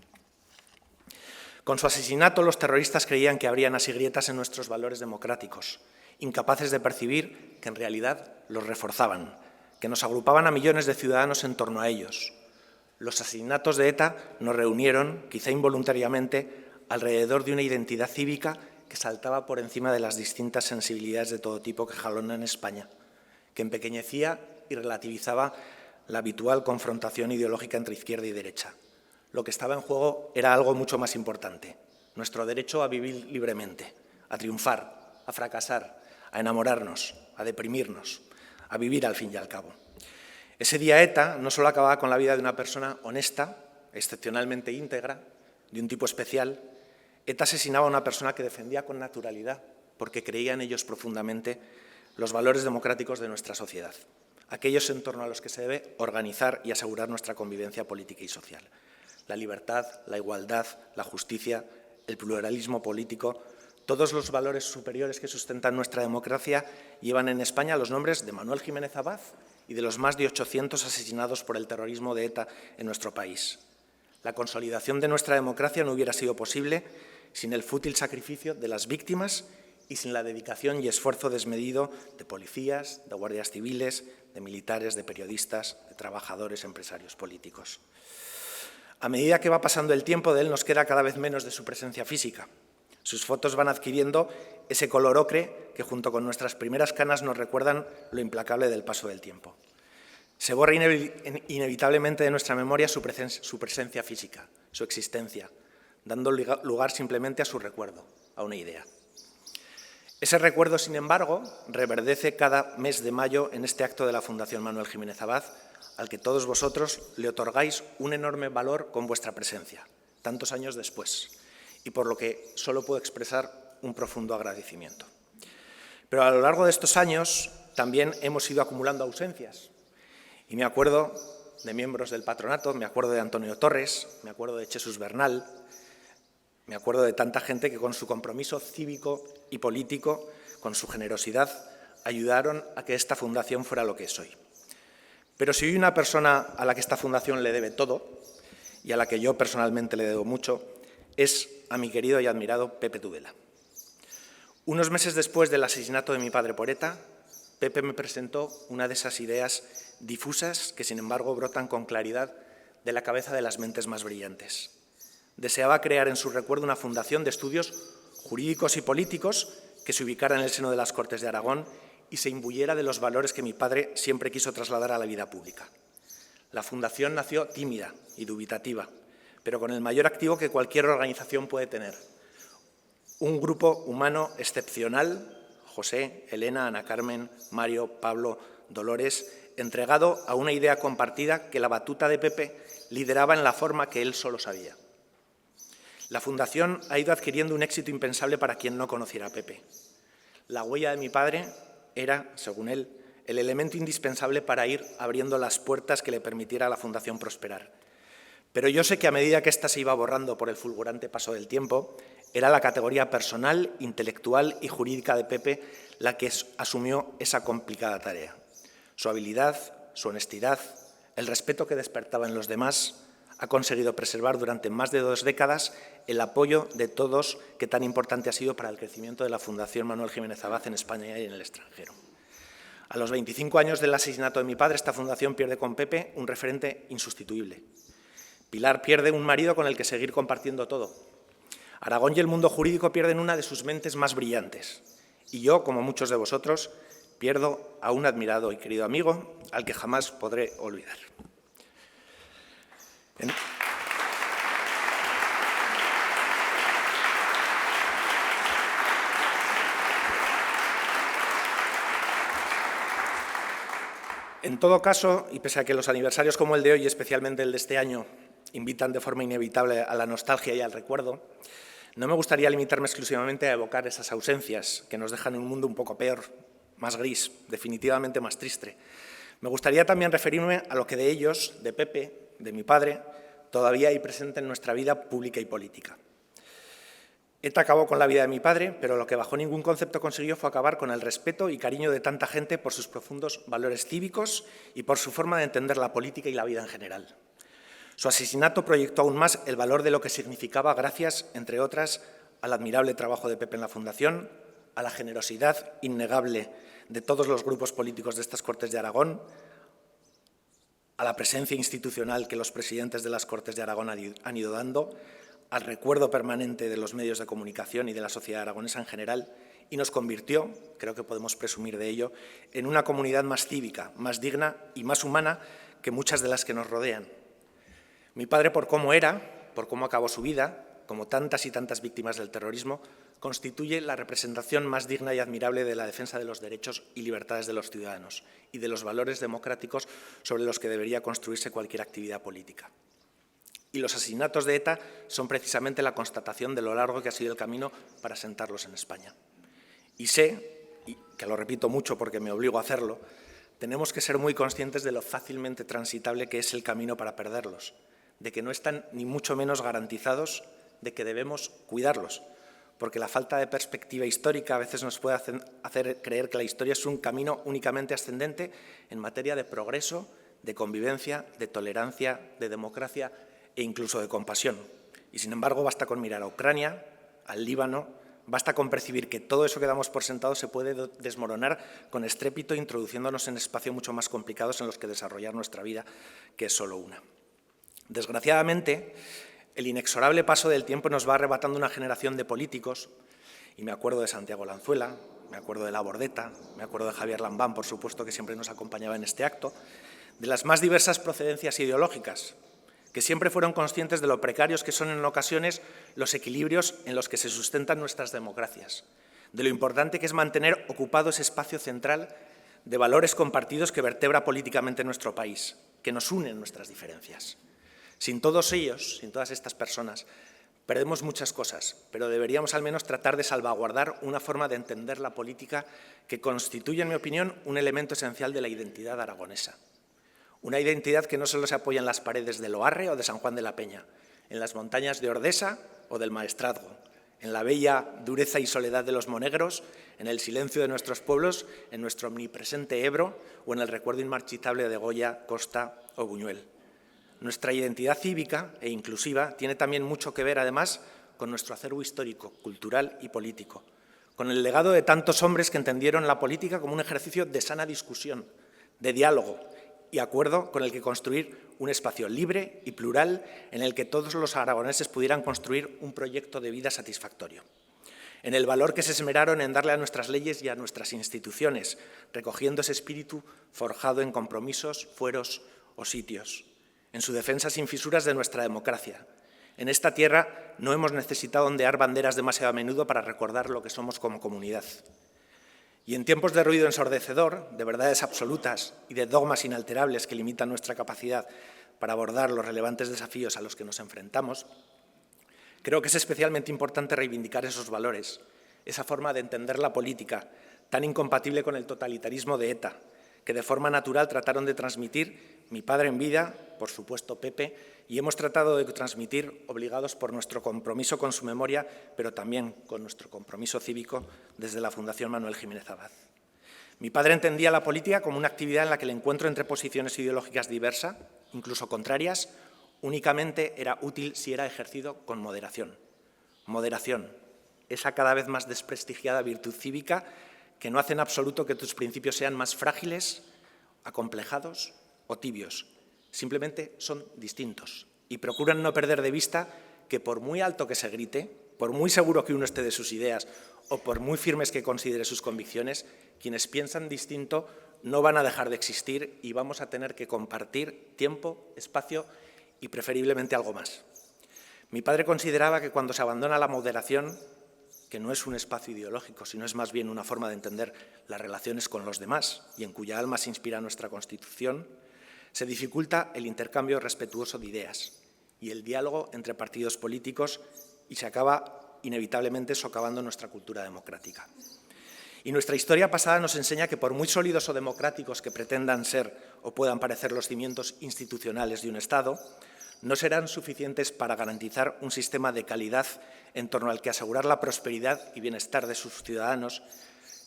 [SPEAKER 11] Con su asesinato, los terroristas creían que habrían así grietas en nuestros valores democráticos, incapaces de percibir que en realidad los reforzaban, que nos agrupaban a millones de ciudadanos en torno a ellos. Los asesinatos de ETA nos reunieron, quizá involuntariamente, alrededor de una identidad cívica que saltaba por encima de las distintas sensibilidades de todo tipo que jalonan España, que empequeñecía y relativizaba la habitual confrontación ideológica entre izquierda y derecha. Lo que estaba en juego era algo mucho más importante, nuestro derecho a vivir libremente, a triunfar, a fracasar, a enamorarnos, a deprimirnos, a vivir al fin y al cabo. Ese día ETA no solo acababa con la vida de una persona honesta, excepcionalmente íntegra, de un tipo especial, ETA asesinaba a una persona que defendía con naturalidad, porque creía en ellos profundamente, los valores democráticos de nuestra sociedad, aquellos en torno a los que se debe organizar y asegurar nuestra convivencia política y social. La libertad, la igualdad, la justicia, el pluralismo político, todos los valores superiores que sustentan nuestra democracia llevan en España los nombres de Manuel Jiménez Abad y de los más de 800 asesinados por el terrorismo de ETA en nuestro país. La consolidación de nuestra democracia no hubiera sido posible sin el fútil sacrificio de las víctimas y sin la dedicación y esfuerzo desmedido de policías, de guardias civiles, de militares, de periodistas, de trabajadores, empresarios políticos. A medida que va pasando el tiempo, de él nos queda cada vez menos de su presencia física. Sus fotos van adquiriendo ese color ocre que junto con nuestras primeras canas nos recuerdan lo implacable del paso del tiempo. Se borra inevitablemente de nuestra memoria su presencia física, su existencia, dando lugar simplemente a su recuerdo, a una idea. Ese recuerdo, sin embargo, reverdece cada mes de mayo en este acto de la Fundación Manuel Jiménez Abad, al que todos vosotros le otorgáis un enorme valor con vuestra presencia, tantos años después, y por lo que solo puedo expresar un profundo agradecimiento. Pero a lo largo de estos años también hemos ido acumulando ausencias, y me acuerdo de miembros del patronato, me acuerdo de Antonio Torres, me acuerdo de Jesús Bernal, me acuerdo de tanta gente que con su compromiso cívico y político, con su generosidad, ayudaron a que esta fundación fuera lo que es hoy. Pero si hay una persona a la que esta fundación le debe todo, y a la que yo personalmente le debo mucho, es a mi querido y admirado Pepe Tudela. Unos meses después del asesinato de mi padre por ETA, Pepe me presentó una de esas ideas difusas que, sin embargo, brotan con claridad de la cabeza de las mentes más brillantes. Deseaba crear en su recuerdo una fundación de estudios jurídicos y políticos que se ubicara en el seno de las Cortes de Aragón y se imbuyera de los valores que mi padre siempre quiso trasladar a la vida pública. La fundación nació tímida y dubitativa, pero con el mayor activo que cualquier organización puede tener. Un grupo humano excepcional, José, Elena, Ana Carmen, Mario, Pablo, Dolores, entregado a una idea compartida que la batuta de Pepe lideraba en la forma que él solo sabía. La fundación ha ido adquiriendo un éxito impensable para quien no conociera a Pepe. La huella de mi padre era, según él, el elemento indispensable para ir abriendo las puertas que le permitiera a la fundación prosperar. Pero yo sé que a medida que ésta se iba borrando por el fulgurante paso del tiempo, era la categoría personal, intelectual y jurídica de Pepe la que asumió esa complicada tarea. Su habilidad, su honestidad, el respeto que despertaba en los demás, ha conseguido preservar durante más de 2 décadas el apoyo de todos que tan importante ha sido para el crecimiento de la Fundación Manuel Jiménez Abad en España y en el extranjero. A los 25 años del asesinato de mi padre, esta fundación pierde con Pepe un referente insustituible. Pilar pierde un marido con el que seguir compartiendo todo. Aragón y el mundo jurídico pierden una de sus mentes más brillantes.
[SPEAKER 15] Y yo, como muchos de vosotros, pierdo a un admirado y querido amigo al que jamás podré olvidar. En todo caso, y pese a que los aniversarios como el de hoy, y especialmente el de este año, invitan de forma inevitable a la nostalgia y al recuerdo, no me gustaría limitarme exclusivamente a evocar esas ausencias que nos dejan un mundo un poco peor, más gris, definitivamente más triste. Me gustaría también referirme a lo que de ellos, de Pepe, de mi padre, todavía hay presente en nuestra vida pública y política. ETA acabó con la vida de mi padre, pero lo que bajo ningún concepto consiguió fue acabar con el respeto y cariño de tanta gente por sus profundos valores cívicos y por su forma de entender la política y la vida en general. Su asesinato proyectó aún más el valor de lo que significaba gracias, entre otras, al admirable trabajo de Pepe en la Fundación, a la generosidad innegable de todos los grupos políticos de estas Cortes de Aragón, a la presencia institucional que los presidentes de las Cortes de Aragón han ido dando, al recuerdo permanente de los medios de comunicación y de la sociedad aragonesa en general, y nos convirtió, creo que podemos presumir de ello, en una comunidad más cívica, más digna y más humana que muchas de las que nos rodean. Mi padre, por cómo era, por cómo acabó su vida, como tantas y tantas víctimas del terrorismo, constituye la representación más digna y admirable de la defensa de los derechos y libertades de los ciudadanos y de los valores democráticos sobre los que debería construirse cualquier actividad política. Y los asesinatos de ETA son precisamente la constatación de lo largo que ha sido el camino para sentarlos en España. Y sé, y que lo repito mucho porque me obligo a hacerlo, tenemos que ser muy conscientes de lo fácilmente transitable que es el camino para perderlos, de que no están ni mucho menos garantizados, de que debemos cuidarlos, porque la falta de perspectiva histórica a veces nos puede hacer creer que la historia es un camino únicamente ascendente en materia de progreso, de convivencia, de tolerancia, de democracia e incluso de compasión. Y sin embargo, basta con mirar a Ucrania, al Líbano, basta con percibir que todo eso que damos por sentado se puede desmoronar con estrépito, introduciéndonos en espacios mucho más complicados en los que desarrollar nuestra vida, que es solo una. Desgraciadamente, el inexorable paso del tiempo nos va arrebatando una generación de políticos, y me acuerdo de Santiago Lanzuela, me acuerdo de Labordeta, me acuerdo de Javier Lambán, por supuesto, que siempre nos acompañaba en este acto, de las más diversas procedencias ideológicas, que siempre fueron conscientes de lo precarios que son en ocasiones los equilibrios en los que se sustentan nuestras democracias, de lo importante que es mantener ocupado ese espacio central de valores compartidos que vertebra políticamente nuestro país, que nos unen nuestras diferencias. Sin todos ellos, sin todas estas personas, perdemos muchas cosas, pero deberíamos al menos tratar de salvaguardar una forma de entender la política que constituye, en mi opinión, un elemento esencial de la identidad aragonesa. Una identidad que no solo se apoya en las paredes de Loarre o de San Juan de la Peña, en las montañas de Ordesa o del Maestrazgo, en la bella dureza y soledad de los monegros, en el silencio de nuestros pueblos, en nuestro omnipresente Ebro o en el recuerdo inmarchitable de Goya, Costa o Buñuel. Nuestra identidad cívica e inclusiva tiene también mucho que ver, además, con nuestro acervo histórico, cultural y político, con el legado de tantos hombres que entendieron la política como un ejercicio de sana discusión, de diálogo y acuerdo con el que construir un espacio libre y plural en el que todos los aragoneses pudieran construir un proyecto de vida satisfactorio. En el valor que se esmeraron en darle a nuestras leyes y a nuestras instituciones, recogiendo ese espíritu forjado en compromisos, fueros o sitios. En su defensa sin fisuras de nuestra democracia. En esta tierra no hemos necesitado ondear banderas demasiado a menudo para recordar lo que somos como comunidad. Y en tiempos de ruido ensordecedor, de verdades absolutas y de dogmas inalterables que limitan nuestra capacidad para abordar los relevantes desafíos a los que nos enfrentamos, creo que es especialmente importante reivindicar esos valores, esa forma de entender la política, tan incompatible con el totalitarismo de ETA, que de forma natural trataron de transmitir mi padre en vida, por supuesto Pepe, y hemos tratado de transmitir, obligados por nuestro compromiso con su memoria, pero también con nuestro compromiso cívico desde la Fundación Manuel Jiménez Abad. Mi padre entendía la política como una actividad en la que el encuentro entre posiciones ideológicas diversas, incluso contrarias, únicamente era útil si era ejercido con moderación. Moderación, esa cada vez más desprestigiada virtud cívica que no hace en absoluto que tus principios sean más frágiles, acomplejados o tibios. Simplemente son distintos y procuran no perder de vista que por muy alto que se grite, Por muy seguro que uno esté de sus ideas o por muy firmes que considere sus convicciones, quienes piensan distinto no van a dejar de existir y vamos a tener que compartir tiempo, espacio y preferiblemente algo más. Mi padre consideraba que cuando se abandona la moderación, que no es un espacio ideológico, sino es más bien una forma de entender las relaciones con los demás y en cuya alma se inspira nuestra Constitución, se dificulta el intercambio respetuoso de ideas y el diálogo entre partidos políticos y se acaba inevitablemente socavando nuestra cultura democrática. Y nuestra historia pasada nos enseña que por muy sólidos o democráticos que pretendan ser o puedan parecer los cimientos institucionales de un Estado, no serán suficientes para garantizar un sistema de calidad en torno al que asegurar la prosperidad y bienestar de sus ciudadanos,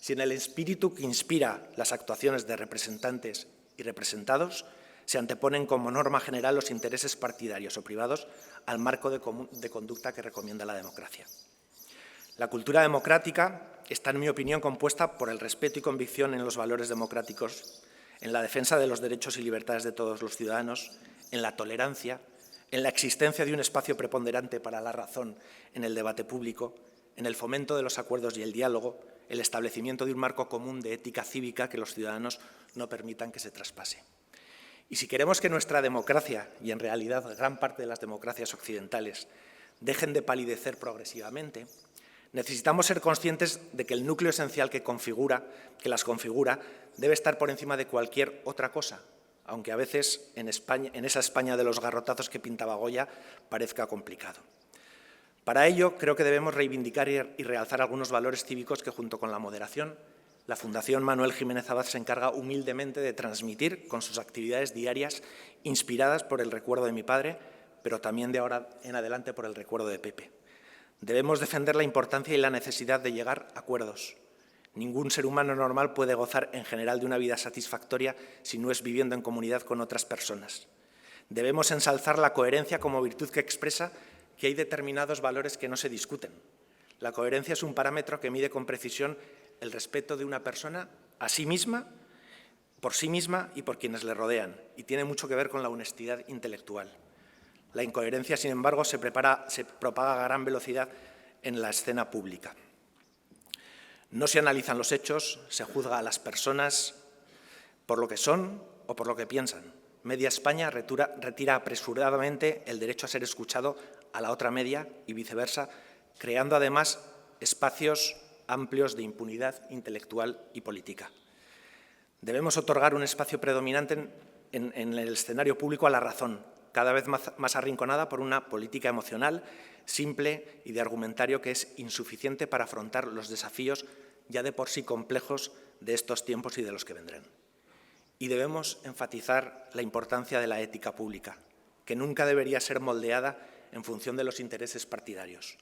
[SPEAKER 15] si en el espíritu que inspira las actuaciones de representantes y representados se anteponen como norma general los intereses partidarios o privados al marco de conducta que recomienda la democracia. La cultura democrática está, en mi opinión, compuesta por el respeto y convicción en los valores democráticos, en la defensa de los derechos y libertades de todos los ciudadanos, en la tolerancia, en la existencia de un espacio preponderante para la razón en el debate público, en el fomento de los acuerdos y el diálogo, el establecimiento de un marco común de ética cívica que los ciudadanos no permitan que se traspase. Y si queremos que nuestra democracia, y en realidad gran parte de las democracias occidentales, dejen de palidecer progresivamente, necesitamos ser conscientes de que el núcleo esencial que las configura, debe estar por encima de cualquier otra cosa, aunque a veces en esa España de los garrotazos que pintaba Goya parezca complicado. Para ello, creo que debemos reivindicar y realzar algunos valores cívicos que, junto con la moderación, la Fundación Manuel Jiménez Abad se encarga humildemente de transmitir con sus actividades diarias, inspiradas por el recuerdo de mi padre, pero también de ahora en adelante por el recuerdo de Pepe. Debemos defender la importancia y la necesidad de llegar a acuerdos. Ningún ser humano normal puede gozar en general de una vida satisfactoria si no es viviendo en comunidad con otras personas. Debemos ensalzar la coherencia como virtud que expresa que hay determinados valores que no se discuten. La coherencia es un parámetro que mide con precisión el respeto de una persona a sí misma, por sí misma y por quienes le rodean, y tiene mucho que ver con la honestidad intelectual. La incoherencia, sin embargo, se propaga a gran velocidad en la escena pública. No se analizan los hechos, se juzga a las personas por lo que son o por lo que piensan. Media España retira apresuradamente el derecho a ser escuchado a la otra media y viceversa, creando además espacios amplios de impunidad intelectual y política. Debemos otorgar un espacio predominante en el escenario público a la razón, cada vez más arrinconada por una política emocional, simple y de argumentario que es insuficiente para afrontar los desafíos ya de por sí complejos de estos tiempos y de los que vendrán. Y debemos enfatizar la importancia de la ética pública, que nunca debería ser moldeada en función de los intereses partidarios.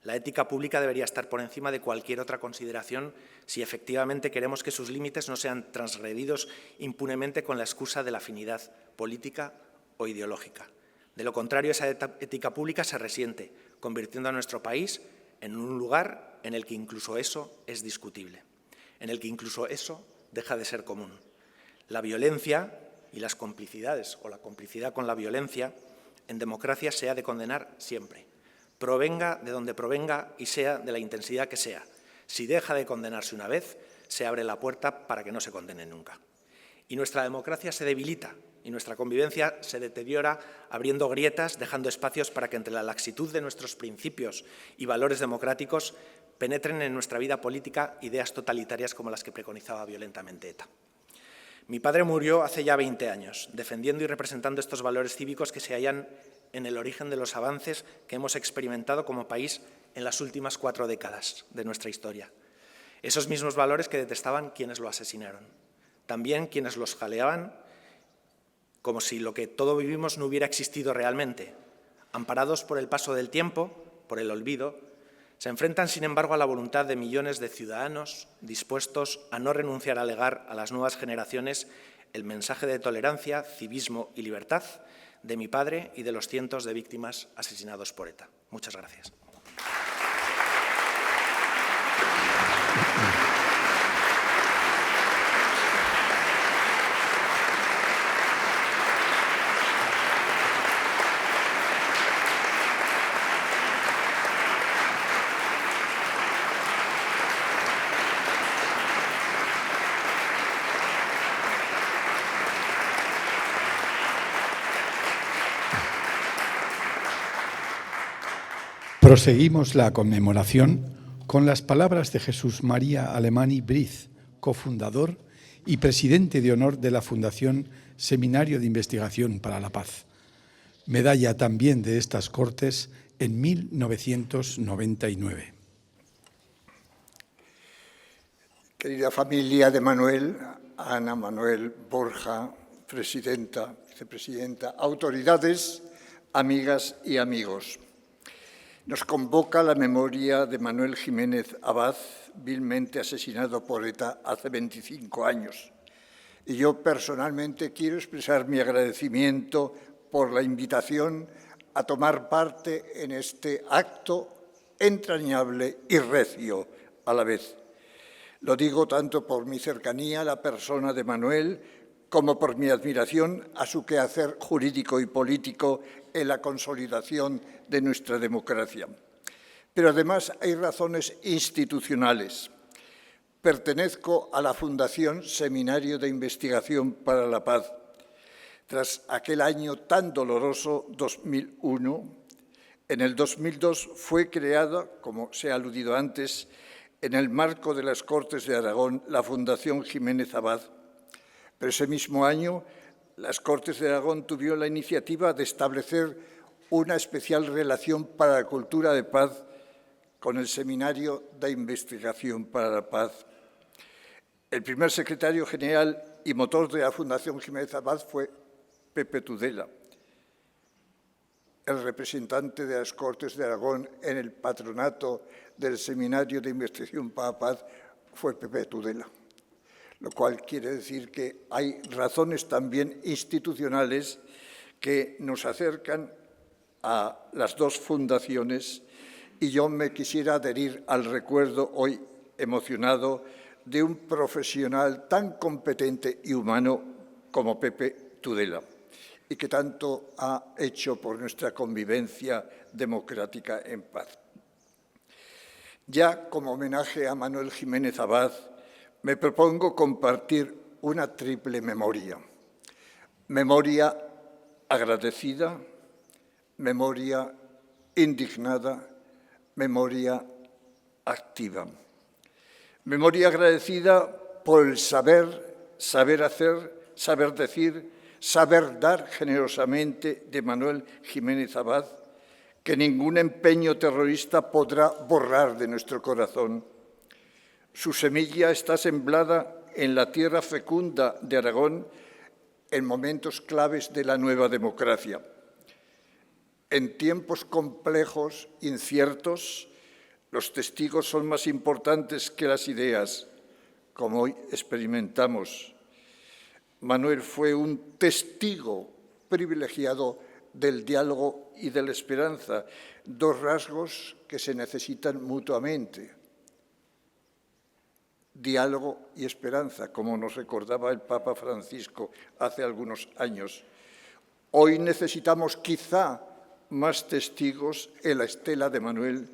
[SPEAKER 15] La ética pública debería estar por encima de cualquier otra consideración si efectivamente queremos que sus límites no sean transgredidos impunemente con la excusa de la afinidad política o ideológica. De lo contrario, esa ética pública se resiente, convirtiendo a nuestro país en un lugar en el que incluso eso es discutible, en el que incluso eso deja de ser común. La violencia y las complicidades, o la complicidad con la violencia, en democracia se ha de condenar siempre, provenga de donde provenga y sea de la intensidad que sea. Si deja de condenarse una vez, se abre la puerta para que no se condene nunca. Y nuestra democracia se debilita y nuestra convivencia se deteriora abriendo grietas, dejando espacios para que entre la laxitud de nuestros principios y valores democráticos penetren en nuestra vida política ideas totalitarias como las que preconizaba violentamente ETA. Mi padre murió hace ya 20 años, defendiendo y representando estos valores cívicos que se hallan en el origen de los avances que hemos experimentado como país en las últimas 4 décadas de nuestra historia. Esos mismos valores que detestaban quienes lo asesinaron. También quienes los jaleaban como si lo que todo vivimos no hubiera existido realmente. Amparados por el paso del tiempo, por el olvido, se enfrentan, sin embargo, a la voluntad de millones de ciudadanos dispuestos a no renunciar a legar a las nuevas generaciones el mensaje de tolerancia, civismo y libertad de mi padre y de los cientos de víctimas asesinados por ETA. Muchas gracias.
[SPEAKER 1] Proseguimos la conmemoración con las palabras de Jesús María Alemany Briz, cofundador y presidente de honor de la Fundación Seminario de Investigación para la Paz, medalla también de estas Cortes en 1999.
[SPEAKER 16] Querida familia de Manuel, Ana, Manuel, Borja, presidenta, vicepresidenta, autoridades, amigas y amigos. Nos convoca la memoria de Manuel Jiménez Abad, vilmente asesinado por ETA hace 25 años. Y yo personalmente quiero expresar mi agradecimiento por la invitación a tomar parte en este acto entrañable y recio a la vez. Lo digo tanto por mi cercanía a la persona de Manuel como por mi admiración a su quehacer jurídico y político en la consolidación de nuestra democracia. Pero además hay razones institucionales. Pertenezco a la Fundación Seminario de Investigación para la Paz. Tras aquel año tan doloroso, 2001, en el 2002 fue creada, como se ha aludido antes, en el marco de las Cortes de Aragón, la Fundación Jiménez Abad. Pero ese mismo año, las Cortes de Aragón tuvieron la iniciativa de establecer una especial relación para la cultura de paz con el Seminario de Investigación para la Paz. El primer secretario general y motor de la Fundación Jiménez Abad fue Pepe Tudela. El representante de las Cortes de Aragón en el patronato del Seminario de Investigación para la Paz fue Pepe Tudela, lo cual quiere decir que hay razones también institucionales que nos acercan a las dos fundaciones, y yo me quisiera adherir al recuerdo hoy emocionado de un profesional tan competente y humano como Pepe Tudela, y que tanto ha hecho por nuestra convivencia democrática en paz. Ya como homenaje a Manuel Jiménez Abad, me propongo compartir una triple memoria. Memoria agradecida, memoria indignada, memoria activa. Memoria agradecida por el saber, saber hacer, saber decir, saber dar generosamente de Manuel Jiménez Abad, que ningún empeño terrorista podrá borrar de nuestro corazón. Su semilla está sembrada en la tierra fecunda de Aragón en momentos claves de la nueva democracia. En tiempos complejos, inciertos, los testigos son más importantes que las ideas, como hoy experimentamos. Manuel fue un testigo privilegiado del diálogo y de la esperanza, dos rasgos que se necesitan mutuamente. Diálogo y esperanza, como nos recordaba el Papa Francisco hace algunos años. Hoy necesitamos quizá más testigos en la estela de Manuel,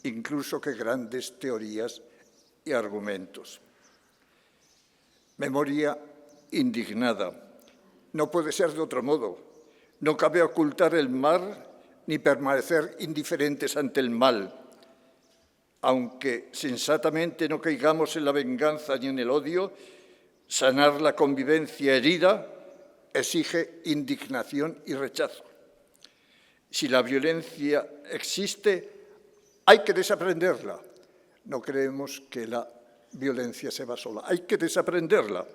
[SPEAKER 16] incluso que grandes teorías y argumentos. Memoria indignada. No puede ser de otro modo. No cabe ocultar el mal ni permanecer indiferentes ante el mal. Aunque sensatamente no caigamos en la venganza ni en el odio, sanar la convivencia herida exige indignación y rechazo. Si la violencia existe, hay que desaprenderla. No creemos que la violencia se va sola, hay que desaprenderla.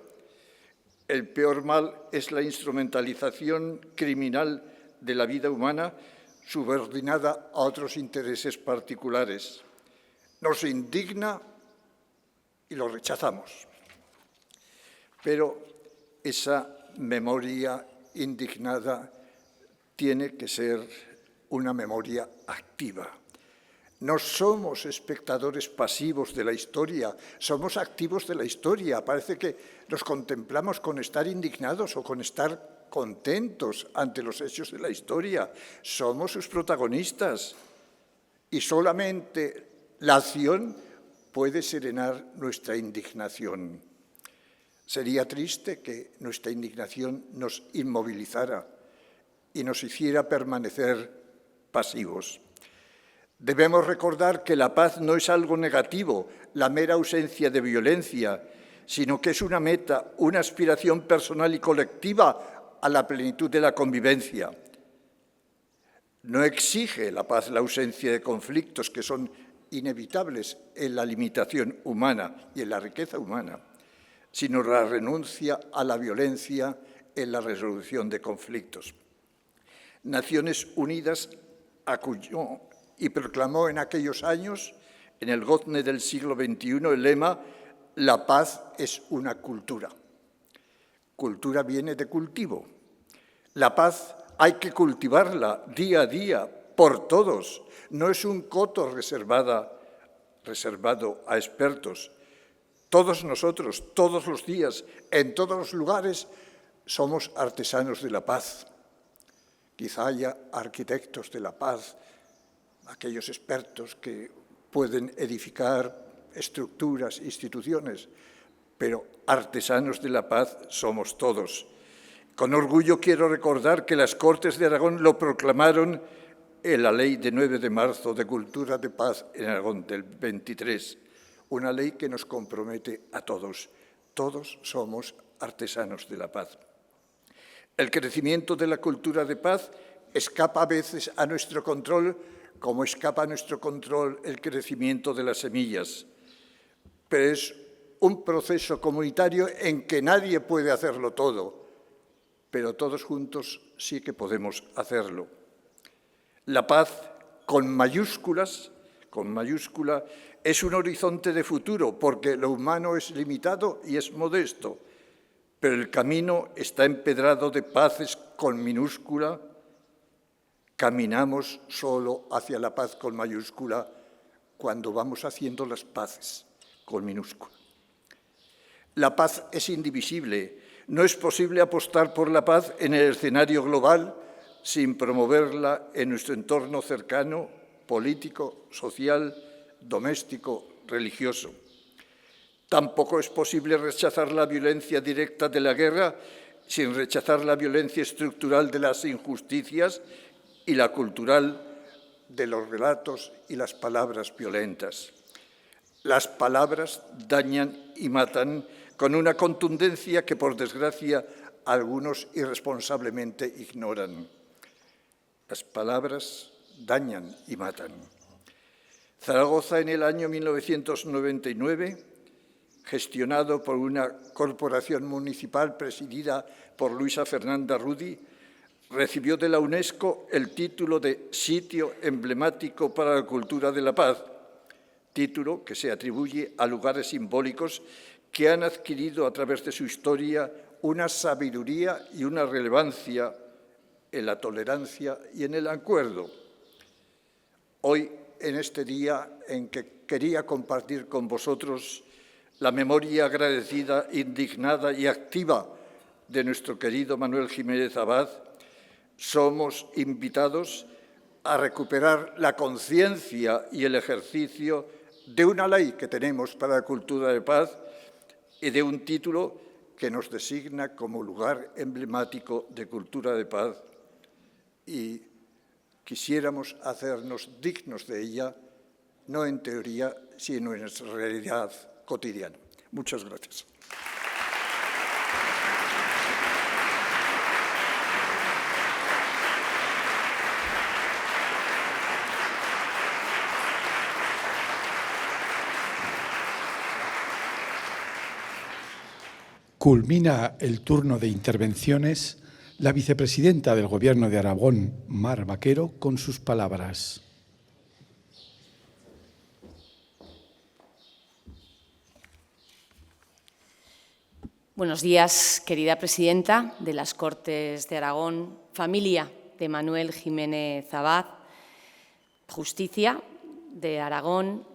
[SPEAKER 16] El peor mal es la instrumentalización criminal de la vida humana subordinada a otros intereses particulares. Nos indigna y lo rechazamos. Pero esa memoria indignada tiene que ser una memoria activa. No somos espectadores pasivos de la historia, somos activos de la historia. Parece que nos contemplamos con estar indignados o con estar contentos ante los hechos de la historia. Somos sus protagonistas y solamente la acción puede serenar nuestra indignación. Sería triste que nuestra indignación nos inmovilizara y nos hiciera permanecer pasivos. Debemos recordar que la paz no es algo negativo, la mera ausencia de violencia, sino que es una meta, una aspiración personal y colectiva a la plenitud de la convivencia. No exige la paz la ausencia de conflictos que son inevitables en la limitación humana y en la riqueza humana, sino la renuncia a la violencia en la resolución de conflictos. Naciones Unidas acudió y proclamó en aquellos años, en el gozne del siglo XXI, el lema «La paz es una cultura». Cultura viene de cultivo. La paz hay que cultivarla día a día por todos. No es un coto reservado a expertos. Todos nosotros, todos los días, en todos los lugares, somos artesanos de la paz. Quizá haya arquitectos de la paz, aquellos expertos que pueden edificar estructuras, instituciones, pero artesanos de la paz somos todos. Con orgullo quiero recordar que las Cortes de Aragón lo proclamaron en la Ley de 9 de marzo de Cultura de Paz en Aragón del 23, una ley que nos compromete a todos. Todos somos artesanos de la paz. El crecimiento de la cultura de paz escapa a veces a nuestro control, como escapa a nuestro control el crecimiento de las semillas. Pero es un proceso comunitario en que nadie puede hacerlo todo, pero todos juntos sí que podemos hacerlo. La paz, con mayúscula, es un horizonte de futuro, porque lo humano es limitado y es modesto, pero el camino está empedrado de paces con minúscula. Caminamos solo hacia la paz con mayúscula cuando vamos haciendo las paces con minúscula. La paz es indivisible. No es posible apostar por la paz en el escenario global sin promoverla en nuestro entorno cercano, político, social, doméstico, religioso. Tampoco es posible rechazar la violencia directa de la guerra sin rechazar la violencia estructural de las injusticias y la cultural de los relatos y las palabras violentas. Las palabras dañan y matan con una contundencia que, por desgracia, algunos irresponsablemente ignoran. Las palabras dañan y matan. Zaragoza, en el año 1999, gestionado por una corporación municipal presidida por Luisa Fernanda Rudi, recibió de la UNESCO el título de Sitio Emblemático para la Cultura de la Paz, título que se atribuye a lugares simbólicos que han adquirido a través de su historia una sabiduría y una relevancia en la tolerancia y en el acuerdo. Hoy, en este día en que quería compartir con vosotros la memoria agradecida, indignada y activa de nuestro querido Manuel Jiménez Abad, somos invitados a recuperar la conciencia y el ejercicio de una ley que tenemos para la cultura de paz y de un título que nos designa como lugar emblemático de cultura de paz, y quisiéramos hacernos dignos de ella, no en teoría, sino en nuestra realidad cotidiana. Muchas gracias.
[SPEAKER 1] Culmina el turno de intervenciones la vicepresidenta del Gobierno de Aragón, Mar Vaquero, con sus palabras.
[SPEAKER 17] Buenos días, querida presidenta de las Cortes de Aragón, familia de Manuel Jiménez Abad, Justicia de Aragón,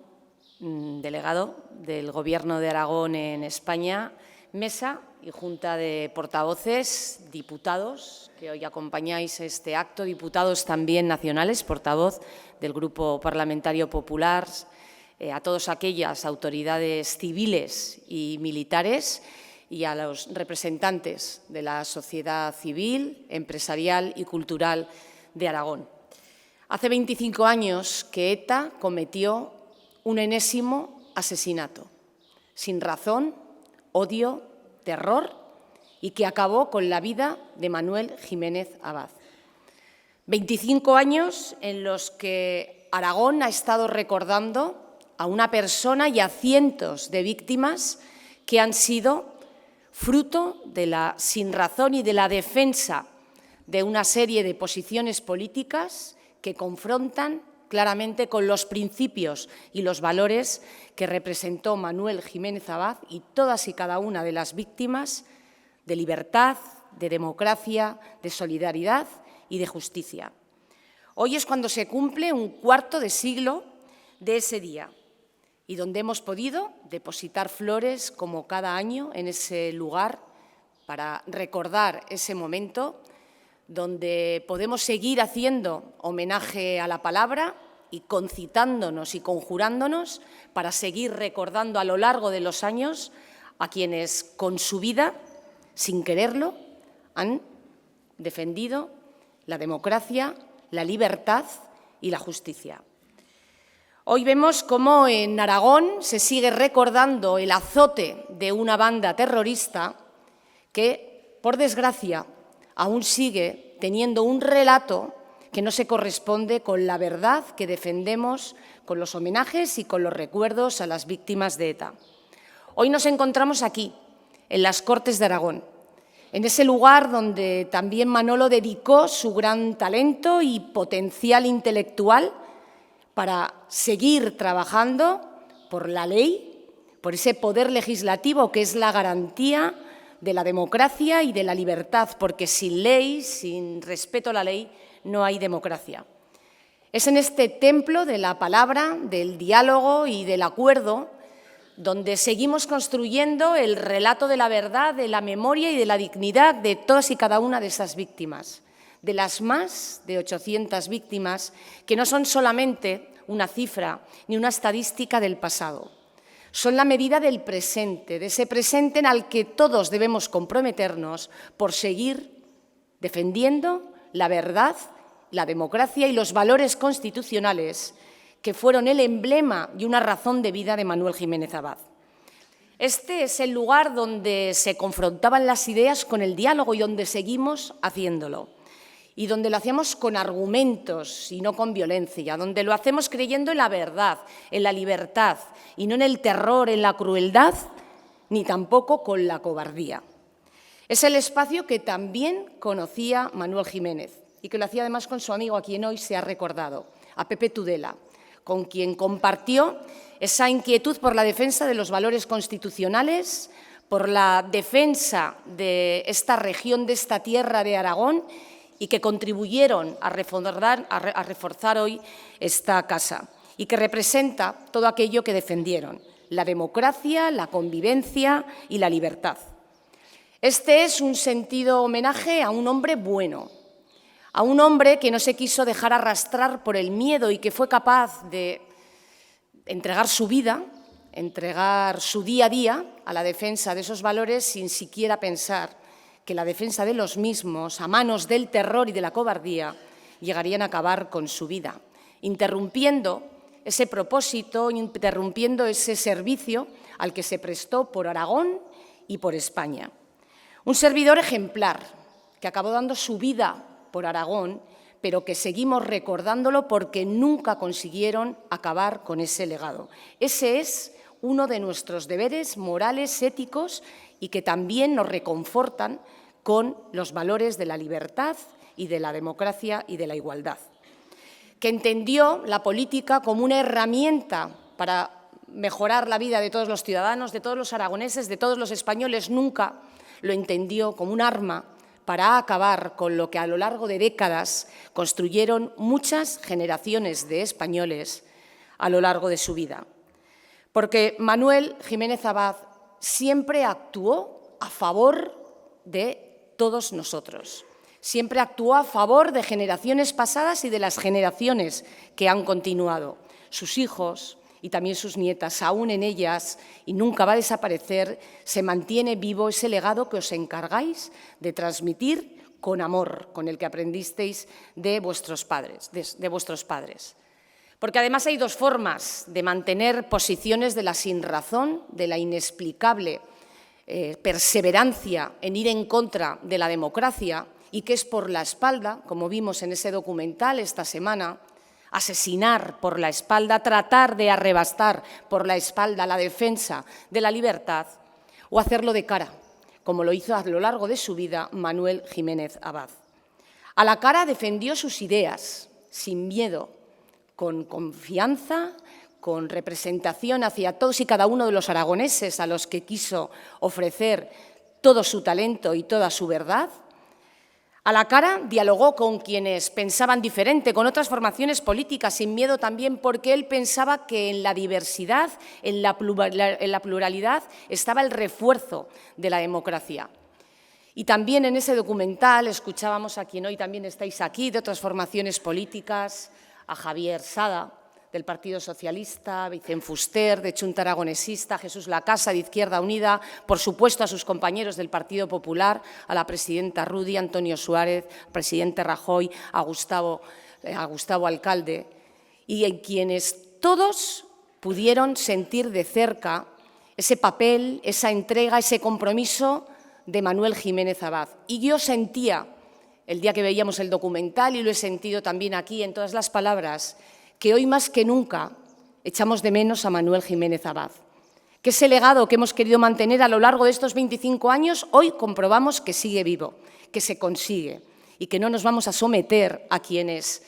[SPEAKER 17] delegado del Gobierno de Aragón en España, mesa y junta de portavoces, diputados que hoy acompañáis este acto, diputados también nacionales, portavoz del Grupo Parlamentario Popular, a todas aquellas autoridades civiles y militares y a los representantes de la sociedad civil, empresarial y cultural de Aragón. Hace 25 años que ETA cometió un enésimo asesinato, sin razón, odio, terror, y que acabó con la vida de Manuel Jiménez Abad. 25 años en los que Aragón ha estado recordando a una persona y a cientos de víctimas que han sido fruto de la sinrazón y de la defensa de una serie de posiciones políticas que confrontan claramente con los principios y los valores que representó Manuel Jiménez Abad y todas y cada una de las víctimas de libertad, de democracia, de solidaridad y de justicia. Hoy es cuando se cumple un cuarto de siglo de ese día y donde hemos podido depositar flores como cada año en ese lugar para recordar ese momento, donde podemos seguir haciendo homenaje a la palabra y concitándonos y conjurándonos para seguir recordando a lo largo de los años a quienes con su vida, sin quererlo, han defendido la democracia, la libertad y la justicia. Hoy vemos cómo en Aragón se sigue recordando el azote de una banda terrorista que, por desgracia, aún sigue teniendo un relato que no se corresponde con la verdad que defendemos con los homenajes y con los recuerdos a las víctimas de ETA. Hoy nos encontramos aquí, en las Cortes de Aragón, en ese lugar donde también Manolo dedicó su gran talento y potencial intelectual para seguir trabajando por la ley, por ese poder legislativo que es la garantía de la democracia y de la libertad, porque sin ley, sin respeto a la ley, no hay democracia. Es en este templo de la palabra, del diálogo y del acuerdo donde seguimos construyendo el relato de la verdad, de la memoria y de la dignidad de todas y cada una de esas víctimas, de las más de 800 víctimas que no son solamente una cifra ni una estadística del pasado. Son la medida del presente, de ese presente en el que todos debemos comprometernos por seguir defendiendo la verdad, la democracia y los valores constitucionales que fueron el emblema y una razón de vida de Manuel Jiménez Abad. Este es el lugar donde se confrontaban las ideas con el diálogo y donde seguimos haciéndolo. Y donde lo hacemos con argumentos y no con violencia, donde lo hacemos creyendo en la verdad, en la libertad y no en el terror, en la crueldad, ni tampoco con la cobardía. Es el espacio que también conocía Manuel Jiménez y que lo hacía además con su amigo a quien hoy se ha recordado, a Pepe Tudela, con quien compartió esa inquietud por la defensa de los valores constitucionales, por la defensa de esta región, de esta tierra de Aragón, y que contribuyeron a reforzar hoy esta casa y que representa todo aquello que defendieron, la democracia, la convivencia y la libertad. Este es un sentido homenaje a un hombre bueno, a un hombre que no se quiso dejar arrastrar por el miedo y que fue capaz de entregar su vida, entregar su día a día a la defensa de esos valores sin siquiera pensar que la defensa de los mismos, a manos del terror y de la cobardía, llegarían a acabar con su vida, interrumpiendo ese propósito, interrumpiendo ese servicio al que se prestó por Aragón y por España. Un servidor ejemplar que acabó dando su vida por Aragón, pero que seguimos recordándolo porque nunca consiguieron acabar con ese legado. Ese es uno de nuestros deberes morales, éticos y que también nos reconfortan con los valores de la libertad y de la democracia y de la igualdad. Que entendió la política como una herramienta para mejorar la vida de todos los ciudadanos, de todos los aragoneses, de todos los españoles, nunca lo entendió como un arma para acabar con lo que a lo largo de décadas construyeron muchas generaciones de españoles a lo largo de su vida. Porque Manuel Jiménez Abad siempre actuó a favor de todos nosotros, siempre actuó a favor de generaciones pasadas y de las generaciones que han continuado, sus hijos y también sus nietas, aún en ellas, y nunca va a desaparecer, se mantiene vivo ese legado que os encargáis de transmitir con amor, con el que aprendisteis de vuestros padres. Porque además hay dos formas de mantener posiciones de la sinrazón, de la inexplicable perseverancia en ir en contra de la democracia, y que es por la espalda, como vimos en ese documental esta semana, asesinar por la espalda, tratar de arrebastar por la espalda la defensa de la libertad, o hacerlo de cara, como lo hizo a lo largo de su vida Manuel Jiménez Abad. A la cara defendió sus ideas, sin miedo, con confianza, con representación hacia todos y cada uno de los aragoneses a los que quiso ofrecer todo su talento y toda su verdad. A la cara dialogó con quienes pensaban diferente, con otras formaciones políticas, sin miedo también, porque él pensaba que en la diversidad, en la pluralidad, estaba el refuerzo de la democracia. Y también en ese documental escuchábamos a quien hoy también estáis aquí, de otras formaciones políticas, a Javier Sada, del Partido Socialista, Vicent Fuster, de Chunta Aragonesista, Jesús Lacasa, de Izquierda Unida, por supuesto a sus compañeros del Partido Popular, a la presidenta Rudi, Antonio Suárez, al presidente Rajoy, a Gustavo Alcalde, y en quienes todos pudieron sentir de cerca ese papel, esa entrega, ese compromiso de Manuel Jiménez Abad. Y yo sentía, el día que veíamos el documental, y lo he sentido también aquí en todas las palabras, que hoy más que nunca echamos de menos a Manuel Jiménez Abad, que ese legado que hemos querido mantener a lo largo de estos 25 años, hoy comprobamos que sigue vivo, que se consigue y que no nos vamos a someter a quienes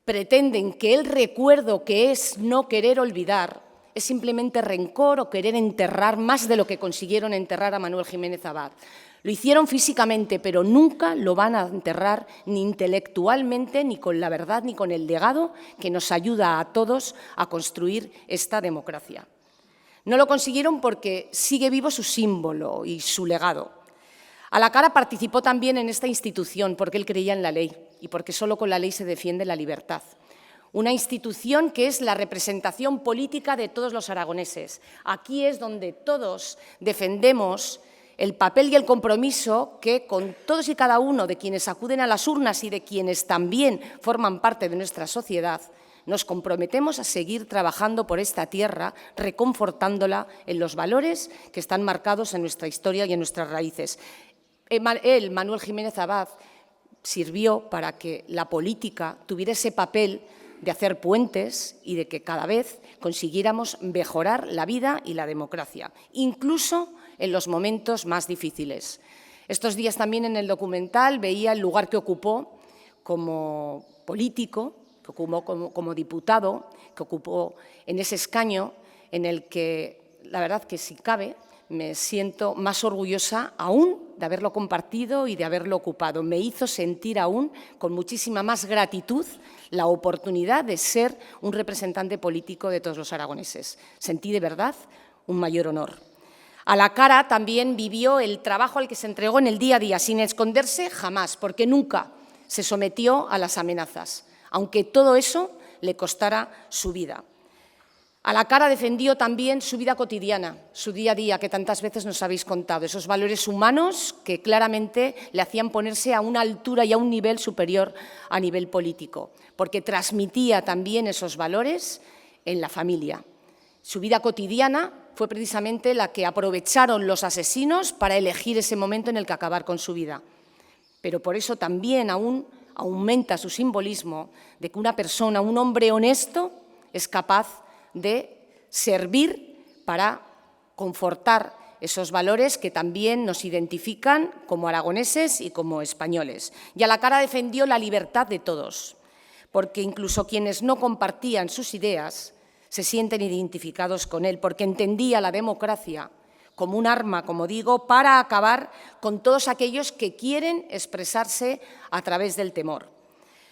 [SPEAKER 17] pretenden que el recuerdo, que es no querer olvidar, es simplemente rencor o querer enterrar más de lo que consiguieron enterrar a Manuel Jiménez Abad. Lo hicieron físicamente, pero nunca lo van a enterrar ni intelectualmente, ni con la verdad, ni con el legado que nos ayuda a todos a construir esta democracia. No lo consiguieron porque sigue vivo su símbolo y su legado. A la cara participó también en esta institución porque él creía en la ley y porque solo con la ley se defiende la libertad. Una institución que es la representación política de todos los aragoneses. Aquí es donde todos defendemos el papel y el compromiso que con todos y cada uno de quienes acuden a las urnas y de quienes también forman parte de nuestra sociedad, nos comprometemos a seguir trabajando por esta tierra, reconfortándola en los valores que están marcados en nuestra historia y en nuestras raíces. Él, Manuel Jiménez Abad, sirvió para que la política tuviera ese papel de hacer puentes y de que cada vez consiguiéramos mejorar la vida y la democracia, incluso en los momentos más difíciles. Estos días también en el documental veía el lugar que ocupó como político, que ocupó como diputado, que ocupó en ese escaño en el que, la verdad que si cabe, me siento más orgullosa aún de haberlo compartido y de haberlo ocupado. Me hizo sentir aún con muchísima más gratitud la oportunidad de ser un representante político de todos los aragoneses. Sentí de verdad un mayor honor. A la cara también vivió el trabajo al que se entregó en el día a día, sin esconderse jamás, porque nunca se sometió a las amenazas, aunque todo eso le costara su vida. A la cara defendió también su vida cotidiana, su día a día, que tantas veces nos habéis contado, esos valores humanos que claramente le hacían ponerse a una altura y a un nivel superior a nivel político, porque transmitía también esos valores en la familia. Su vida cotidiana fue precisamente la que aprovecharon los asesinos para elegir ese momento en el que acabar con su vida. Pero por eso también aún aumenta su simbolismo de que una persona, un hombre honesto, es capaz de servir para confortar esos valores que también nos identifican como aragoneses y como españoles. Y a la cara defendió la libertad de todos, porque incluso quienes no compartían sus ideas se sienten identificados con él, porque entendía la democracia como un arma, como digo, para acabar con todos aquellos que quieren expresarse a través del temor.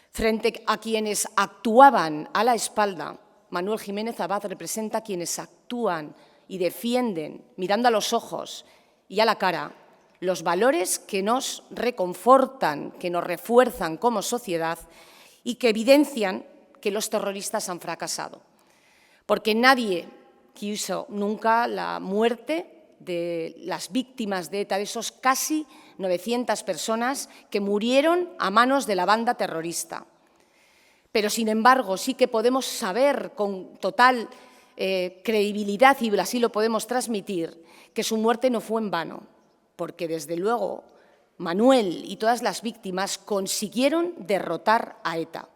[SPEAKER 17] Frente a quienes actuaban a la espalda, Manuel Jiménez Abad representa a quienes actúan y defienden, mirando a los ojos y a la cara, los valores que nos reconfortan, que nos refuerzan como sociedad y que evidencian que los terroristas han fracasado. Porque nadie quiso nunca la muerte de las víctimas de ETA, de esos casi 900 personas que murieron a manos de la banda terrorista. Pero, sin embargo, sí que podemos saber con total credibilidad, y así lo podemos transmitir, que su muerte no fue en vano, porque, desde luego, Manuel y todas las víctimas consiguieron derrotar a ETA.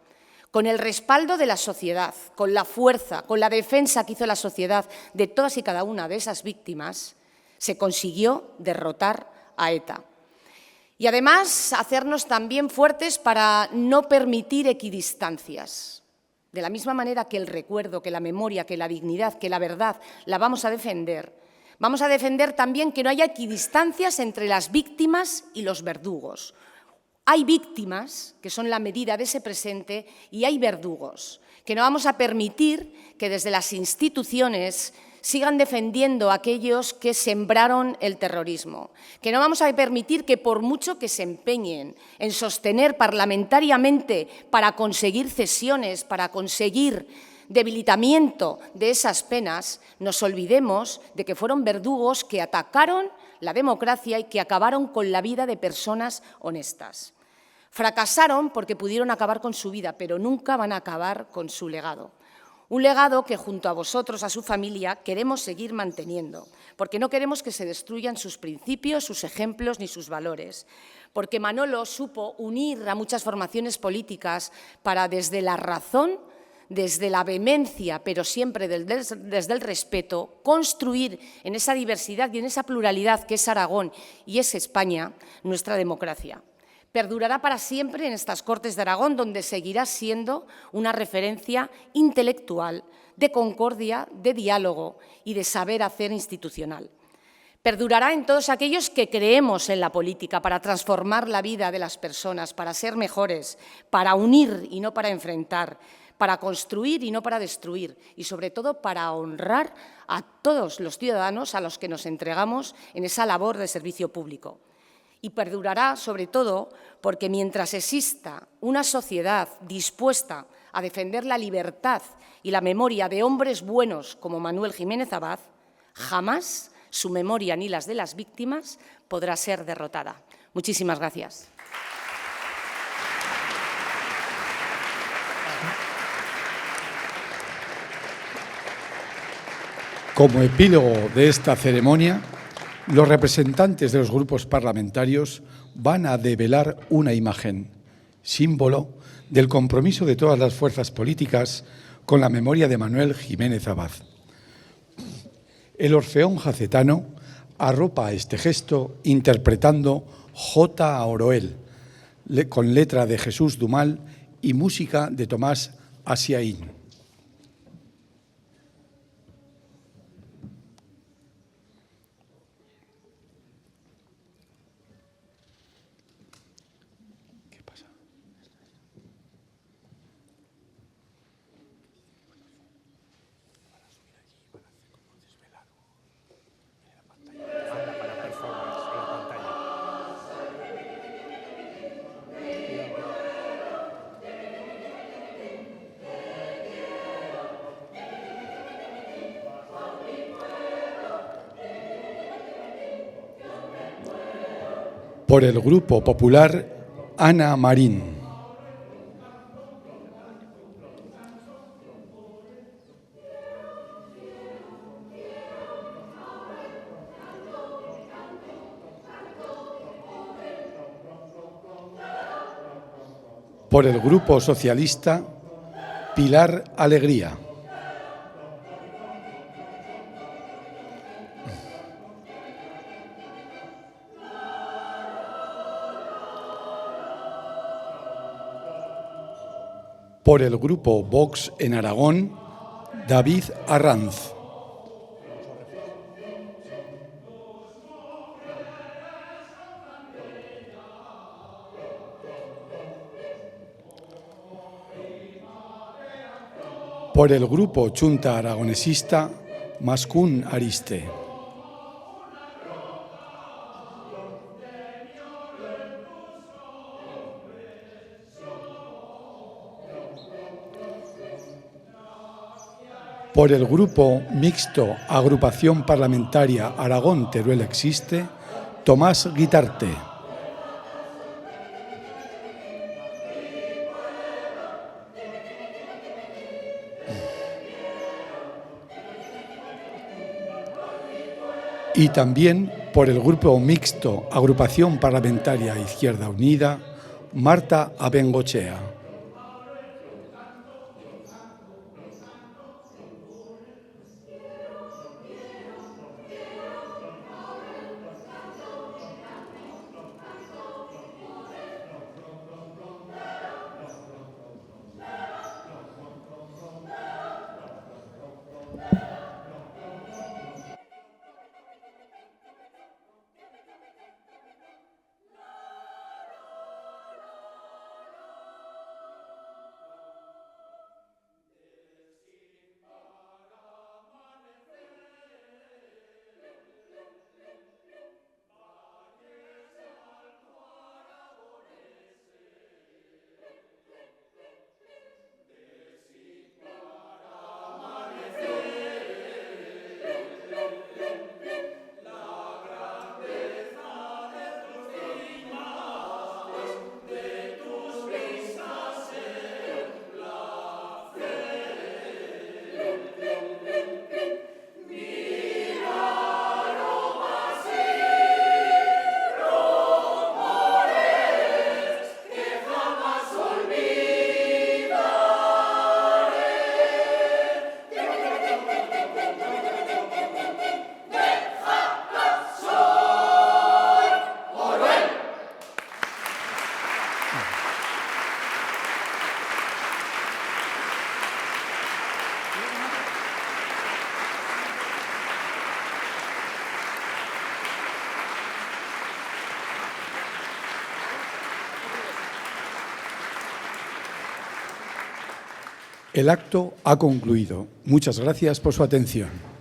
[SPEAKER 17] Con el respaldo de la sociedad, con la fuerza, con la defensa que hizo la sociedad de todas y cada una de esas víctimas, se consiguió derrotar a ETA. Y, además, hacernos también fuertes para no permitir equidistancias. De la misma manera que el recuerdo, que la memoria, que la dignidad, que la verdad la vamos a defender también que no haya equidistancias entre las víctimas y los verdugos. Hay víctimas, que son la medida de ese presente, y hay verdugos, que no vamos a permitir que desde las instituciones sigan defendiendo a aquellos que sembraron el terrorismo, que no vamos a permitir que, por mucho que se empeñen en sostener parlamentariamente para conseguir cesiones, para conseguir debilitamiento de esas penas, nos olvidemos de que fueron verdugos que atacaron la democracia y que acabaron con la vida de personas honestas. Fracasaron porque pudieron acabar con su vida, pero nunca van a acabar con su legado. Un legado que, junto a vosotros, a su familia, queremos seguir manteniendo, porque no queremos que se destruyan sus principios, sus ejemplos ni sus valores, porque Manolo supo unir a muchas formaciones políticas para, desde la razón, desde la vehemencia, pero siempre desde el respeto, construir en esa diversidad y en esa pluralidad que es Aragón y es España, nuestra democracia. Perdurará para siempre en estas Cortes de Aragón, donde seguirá siendo una referencia intelectual, de concordia, de diálogo y de saber hacer institucional. Perdurará en todos aquellos que creemos en la política para transformar la vida de las personas, para ser mejores, para unir y no para enfrentar, para construir y no para destruir, y sobre todo para honrar a todos los ciudadanos a los que nos entregamos en esa labor de servicio público. Y perdurará, sobre todo, porque mientras exista una sociedad dispuesta a defender la libertad y la memoria de hombres buenos como Manuel Jiménez Abad, jamás su memoria ni las de las víctimas podrá ser derrotada. Muchísimas gracias.
[SPEAKER 1] Como epílogo de esta ceremonia, los representantes de los grupos parlamentarios van a develar una imagen, símbolo del compromiso de todas las fuerzas políticas con la memoria de Manuel Jiménez Abad. El Orfeón Jacetano arropa este gesto interpretando J. a Oroel, con letra de Jesús Dumal y música de Tomás Asiaín. Por el Grupo Popular, Ana Marín. Por el Grupo Socialista, Pilar Alegría. Por el Grupo Vox en Aragón, David Arranz. Por el Grupo Chunta Aragonesista, Mascún Ariste. Por el Grupo Mixto Agrupación Parlamentaria Aragón-Teruel Existe, Tomás Guitarte. Y también por el Grupo Mixto Agrupación Parlamentaria Izquierda Unida, Marta Abengochea. El acto ha concluido. Muchas gracias por su atención.